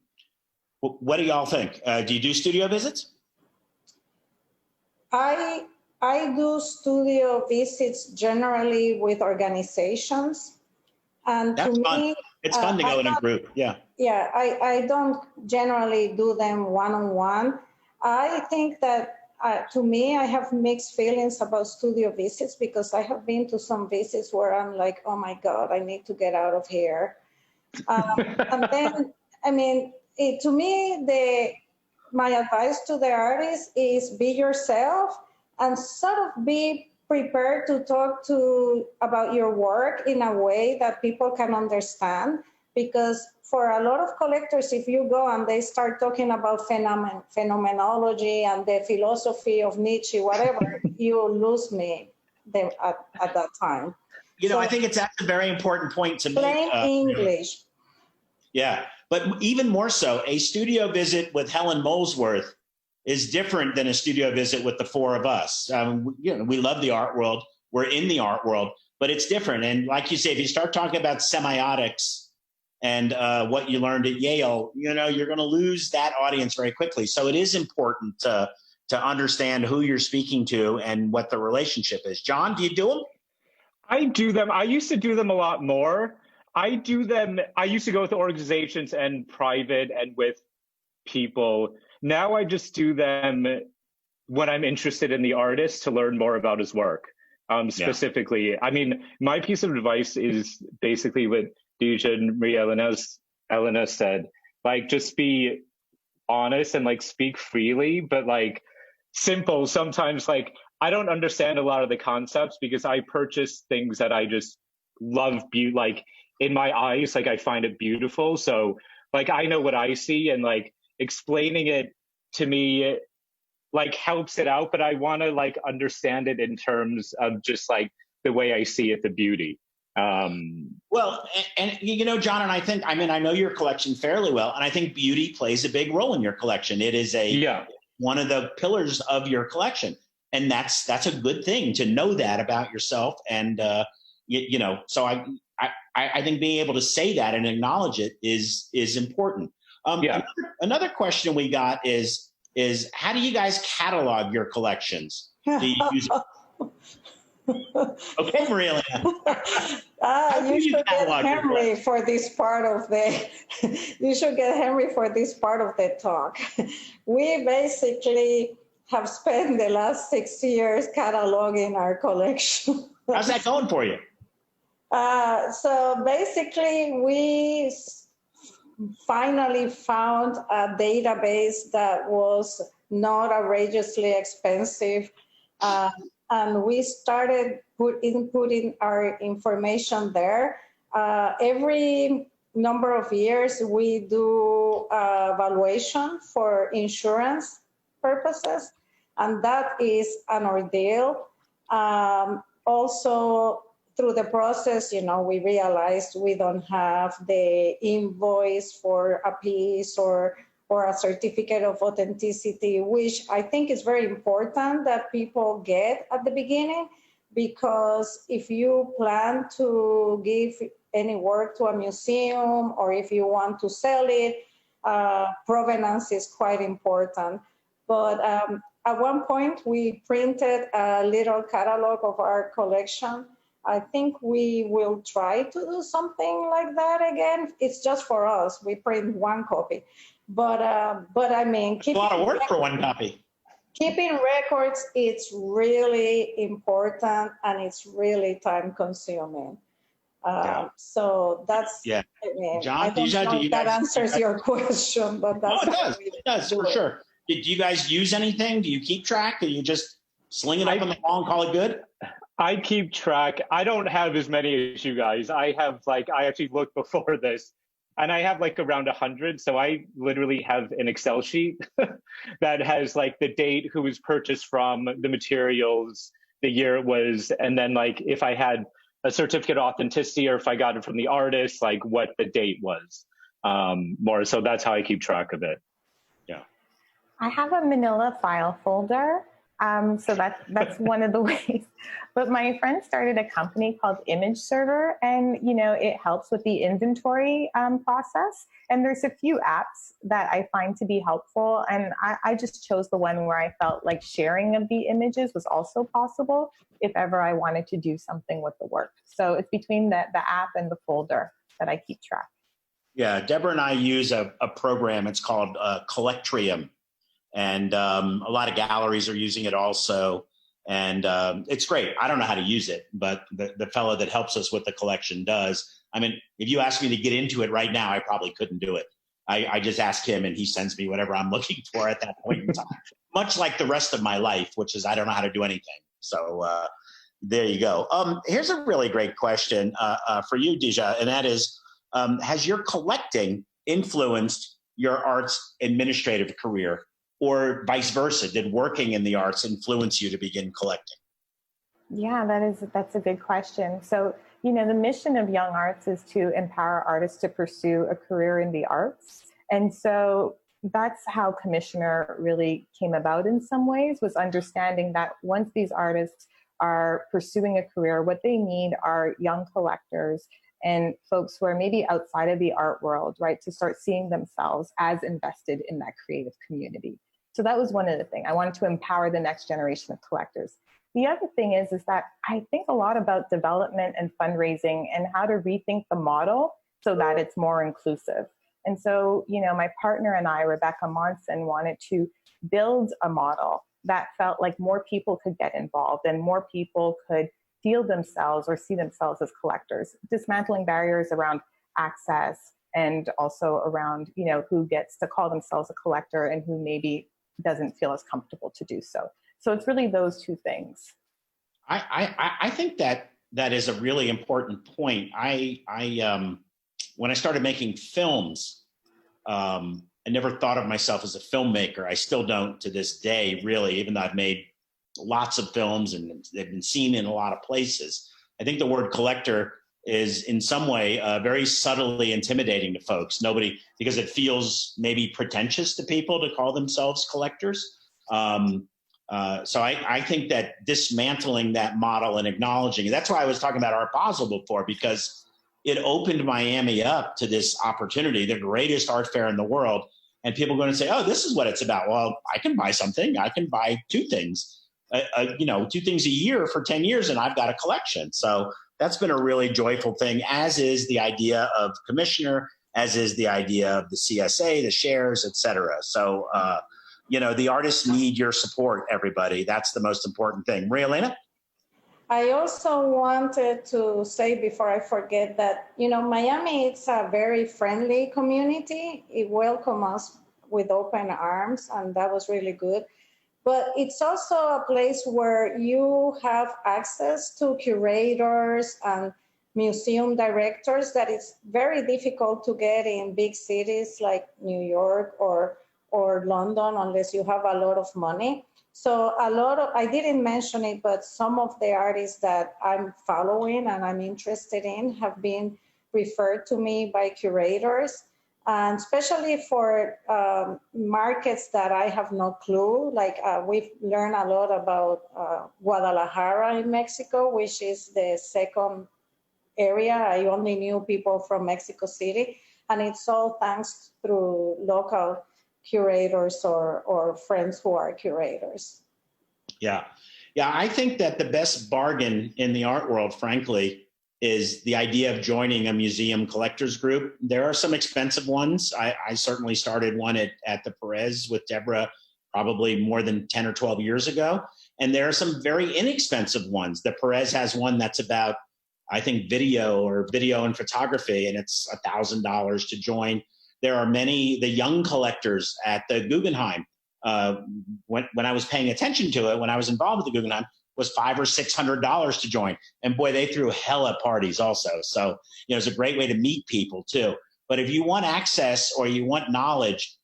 Well, what do y'all think? Do you do studio visits? I do studio visits generally with organizations. And That's to fun. me, It's fun to go in a group. Yeah. yeah, I don't generally do them one-on-one. I think that to me, I have mixed feelings about studio visits because I have been to some visits where I'm like, oh my God, I need to get out of here. And then, I mean, to me, my advice to the artist is be yourself and sort of be prepared to talk about your work in a way that people can understand. Because for a lot of collectors, if you go and they start talking about phenomenology and the philosophy of Nietzsche, whatever, you lose me at that time. You know, I think that's a very important point to make. Plain English. Yeah, but even more so, a studio visit with Helen Molesworth is different than a studio visit with the four of us. You know, we love the art world. We're in the art world, but it's different. And like you say, if you start talking about semiotics and what you learned at Yale, you know, you're going to lose that audience very quickly. So it is important to understand who you're speaking to and what the relationship is. John, do you do them? I do them. I used to do them a lot more. I do them. I used to go with organizations and private and with people. Now I just do them when I'm interested in the artist to learn more about his work. Specifically, I mean, my piece of advice is basically what Dejha and Maria Elena said. Like, just be honest and like speak freely, but like simple. Sometimes like I don't understand a lot of the concepts because I purchase things that I just love. Like in my eyes, like I find it beautiful. So like I know what I see, and like explaining it to me like helps it out, but I want to like understand it in terms of just like the way I see it, the beauty. Well, and you know, John, and I know your collection fairly well, and I think beauty plays a big role in your collection. It is one of the pillars of your collection, and that's a good thing to know that about yourself. And you know, so I think being able to say that and acknowledge it is important. Another question we got is how do you guys catalog your collections? Do you use Okay, Maria. You should get Henry for this part of the. You should get Henry for this part of the talk. We basically have spent the last 6 years cataloging our collection. How's that going for you? So basically, we finally found a database that was not outrageously expensive. And we started inputting our information there. Every number of years, we do valuation for insurance purposes, and that is an ordeal. Also, through the process, you know, we realized we don't have the invoice for a piece or a certificate of authenticity, which I think is very important that people get at the beginning, because if you plan to give any work to a museum or if you want to sell it, provenance is quite important. But at one point, we printed a little catalog of our collection. I think we will try to do something like that again. It's just for us. We print one copy. But I mean, a lot of work for one copy. Keeping records, it's really important and it's really time consuming. So that's, I mean, John, I don't know if that answers your question, but that's it does for sure. Did you guys use anything? Do you keep track? Do you just sling it up on the wall and call it good? I keep track. I don't have as many as you guys. I have I actually looked before this, and I have like around 100. So I literally have an Excel sheet that has like the date, who was purchased from, the materials, the year it was, and then like if I had a certificate of authenticity or if I got it from the artist, like what the date was. More so that's how I keep track of it. I have a manila file folder So that's one of the ways. But my friend started a company called Image Server, and it helps with the inventory process. And there's a few apps that I find to be helpful, and I just chose the one where I felt like sharing of the images was also possible if ever I wanted to do something with the work. So it's between the app and the folder that I keep track. Yeah, Deborah and I use a program. It's called Collectrium, and a lot of galleries are using it also. And it's great. I don't know how to use it, but the fellow that helps us with the collection does. I mean, if you ask me to get into it right now, I probably couldn't do it. I just ask him and he sends me whatever I'm looking for at that point in time, much like the rest of my life, which is I don't know how to do anything. So there you go. Here's a really great question for you, Dejha, and that is, has your collecting influenced your arts administrative career, or vice versa? Did working in the arts influence you to begin collecting? Yeah, that's a good question. So, the mission of Young Arts is to empower artists to pursue a career in the arts. And so that's how Commissioner really came about in some ways, was understanding that once these artists are pursuing a career, what they need are young collectors and folks who are maybe outside of the art world, right, to start seeing themselves as invested in that creative community. So that was one of the things. I wanted to empower the next generation of collectors. The other thing is that I think a lot about development and fundraising and how to rethink the model so that it's more inclusive. And so, my partner and I, Rebecca Monson, wanted to build a model that felt like more people could get involved and more people could feel themselves or see themselves as collectors, dismantling barriers around access and also around, who gets to call themselves a collector and who maybe doesn't feel as comfortable to do so. So it's really those two things. I think that is a really important point. When I started making films, I never thought of myself as a filmmaker. I still don't to this day, really, even though I've made lots of films and they've been seen in a lot of places. I think the word collector is in some way very subtly intimidating to folks. Because it feels maybe pretentious to people to call themselves collectors. So I think that dismantling that model and acknowledging, that's why I was talking about Art Basel before, because it opened Miami up to this opportunity, the greatest art fair in the world. And people are going to say, oh, this is what it's about. Well, I can buy something. I can buy two things, 2 things a year for 10 years, and I've got a collection. So that's been a really joyful thing, as is the idea of Commissioner, as is the idea of the CSA, the shares, et cetera. So, the artists need your support, everybody. That's the most important thing. Elena? I also wanted to say before I forget that, Miami, it's a very friendly community. It welcomed us with open arms, and that was really good. But it's also a place where you have access to curators and museum directors that it's very difficult to get in big cities like New York or London unless you have a lot of money. So I didn't mention it, but some of the artists that I'm following and I'm interested in have been referred to me by curators, and especially for markets that I have no clue. Like we've learned a lot about Guadalajara in Mexico, which is the second area. I only knew people from Mexico City, and it's all thanks through local curators or friends who are curators. Yeah. I think that the best bargain in the art world, frankly, is the idea of joining a museum collectors group. There are some expensive ones. I certainly started one at the Perez with Deborah probably more than 10 or 12 years ago. And there are some very inexpensive ones. The Perez has one that's about, I think, video and photography, and it's $1,000 to join. There are the young collectors at the Guggenheim. When I was paying attention to it, when I was involved with the Guggenheim, was $500 or $600 to join. And boy, they threw hella parties also. So, it's a great way to meet people too. But if you want access or you want knowledge,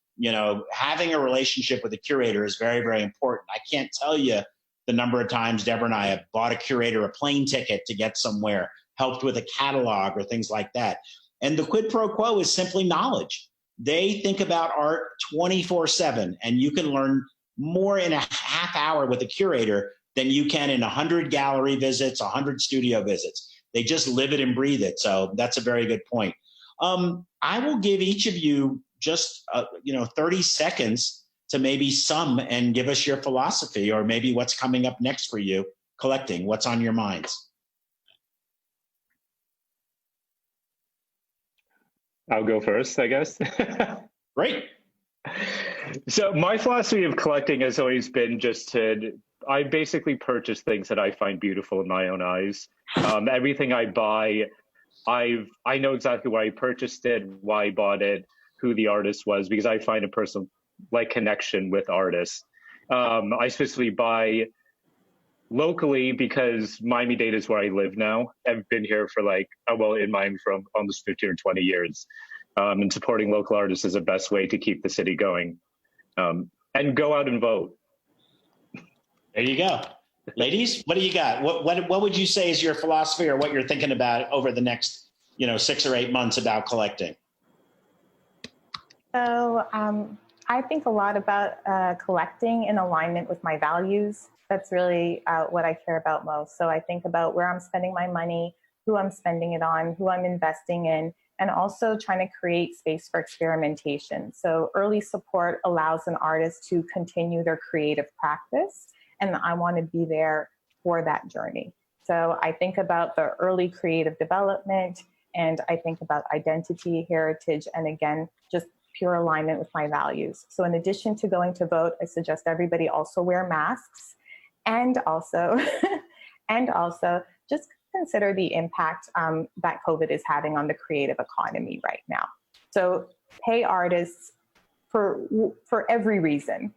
having a relationship with a curator is very, very important. I can't tell you the number of times Deborah and I have bought a curator a plane ticket to get somewhere, helped with a catalog or things like that. And the quid pro quo is simply knowledge. They think about art 24/7, and you can learn more in a half hour with a curator than you can in 100 gallery visits, 100 studio visits. They just live it and breathe it. So that's a very good point. I will give each of you just 30 seconds to maybe sum and give us your philosophy, or maybe what's coming up next for you collecting. What's on your minds? I'll go first, I guess. Great. So my philosophy of collecting has always been I basically purchase things that I find beautiful in my own eyes. Everything I buy, I know exactly why I purchased it, why I bought it, who the artist was, because I find a personal connection with artists. I specifically buy locally because Miami-Dade is where I live now. I've been here for in Miami for almost 15 or 20 years. And supporting local artists is the best way to keep the city going. And go out and vote. There you go. Ladies, what do you got? What would you say is your philosophy, or what you're thinking about over the next 6 or 8 months about collecting? So I think a lot about collecting in alignment with my values. That's really what I care about most. So I think about where I'm spending my money, who I'm spending it on, who I'm investing in, and also trying to create space for experimentation. So early support allows an artist to continue their creative practice, and I want to be there for that journey. So I think about the early creative development, and I think about identity, heritage, and again, just pure alignment with my values. So in addition to going to vote, I suggest everybody also wear masks, and also just consider the impact that COVID is having on the creative economy right now. So pay artists for every reason.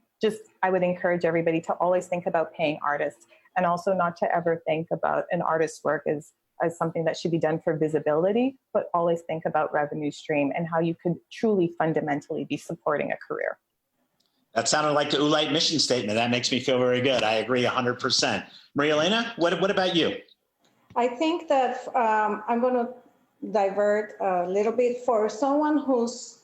I would encourage everybody to always think about paying artists, and also not to ever think about an artist's work as something that should be done for visibility, but always think about revenue stream and how you could truly fundamentally be supporting a career. That sounded like the Oolite mission statement. That makes me feel very good. I agree 100%. Maria Elena, what about you? I think that I'm going to divert a little bit for someone who's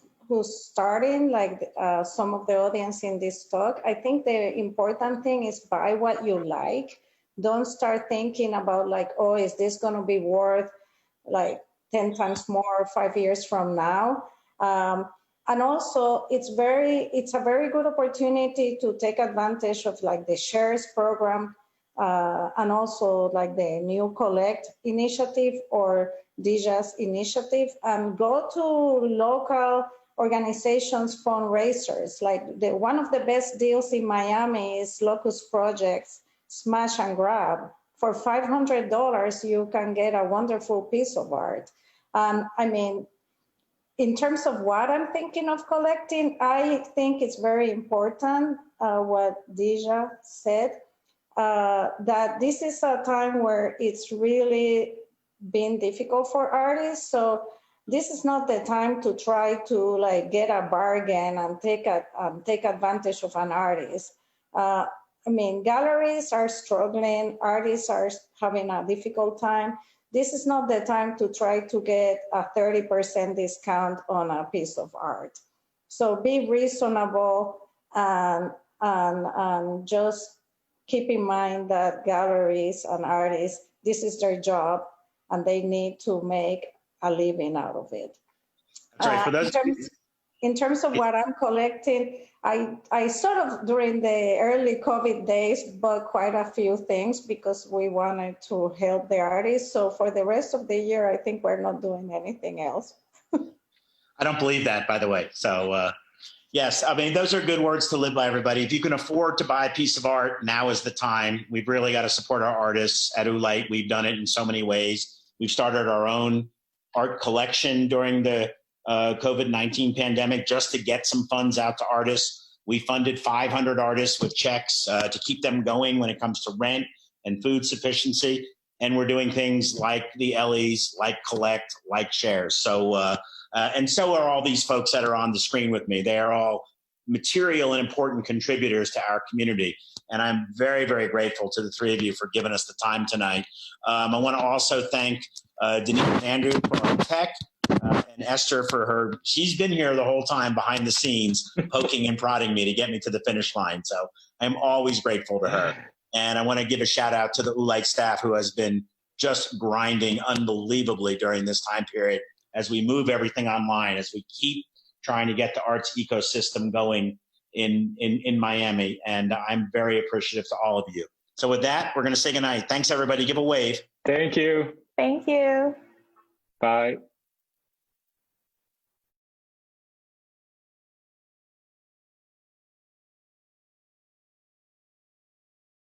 starting, like some of the audience in this talk. I think the important thing is buy what you like. Don't start thinking about is this going to be worth 10 times more 5 years from now? And also, it's a very good opportunity to take advantage of the shares program, and also the new Collect initiative or Dejha's initiative, and go to local organizations fundraisers. One of the best deals in Miami is Locust Project's Smash and Grab. For $500, you can get a wonderful piece of art. In terms of what I'm thinking of collecting, I think it's very important what Dejha said, that this is a time where it's really been difficult for artists. So this is not the time to try to get a bargain and take advantage of an artist. Galleries are struggling, artists are having a difficult time. This is not the time to try to get a 30% discount on a piece of art. So be reasonable and just keep in mind that galleries and artists, this is their job and they need to make a living out of it. In terms of what I'm collecting, I sort of, during the early COVID days, bought quite a few things because we wanted to help the artists. So for the rest of the year, I think we're not doing anything else. I don't believe that, by the way. So yes, those are good words to live by, everybody. If you can afford to buy a piece of art, now is the time. We've really got to support our artists at Oolite. We've done it in so many ways. We've started our own art collection during the COVID-19 pandemic just to get some funds out to artists. We funded 500 artists with checks to keep them going when it comes to rent and food sufficiency. And we're doing things like the Ellie's, like Collect, like Shares. So, and so are all these folks that are on the screen with me. They are all material and important contributors to our community. And I'm very, very grateful to the three of you for giving us the time tonight. I want to also thank Denise and Andrew for our tech, and Esther for she's been here the whole time behind the scenes, poking and prodding me to get me to the finish line. So I'm always grateful to her. And I want to give a shout out to the Oolite staff who has been just grinding unbelievably during this time period as we move everything online, as we keep trying to get the arts ecosystem going in Miami. And I'm very appreciative to all of you. So with that, we're going to say goodnight. Thanks, everybody. Give a wave. Thank you. Thank you. Bye.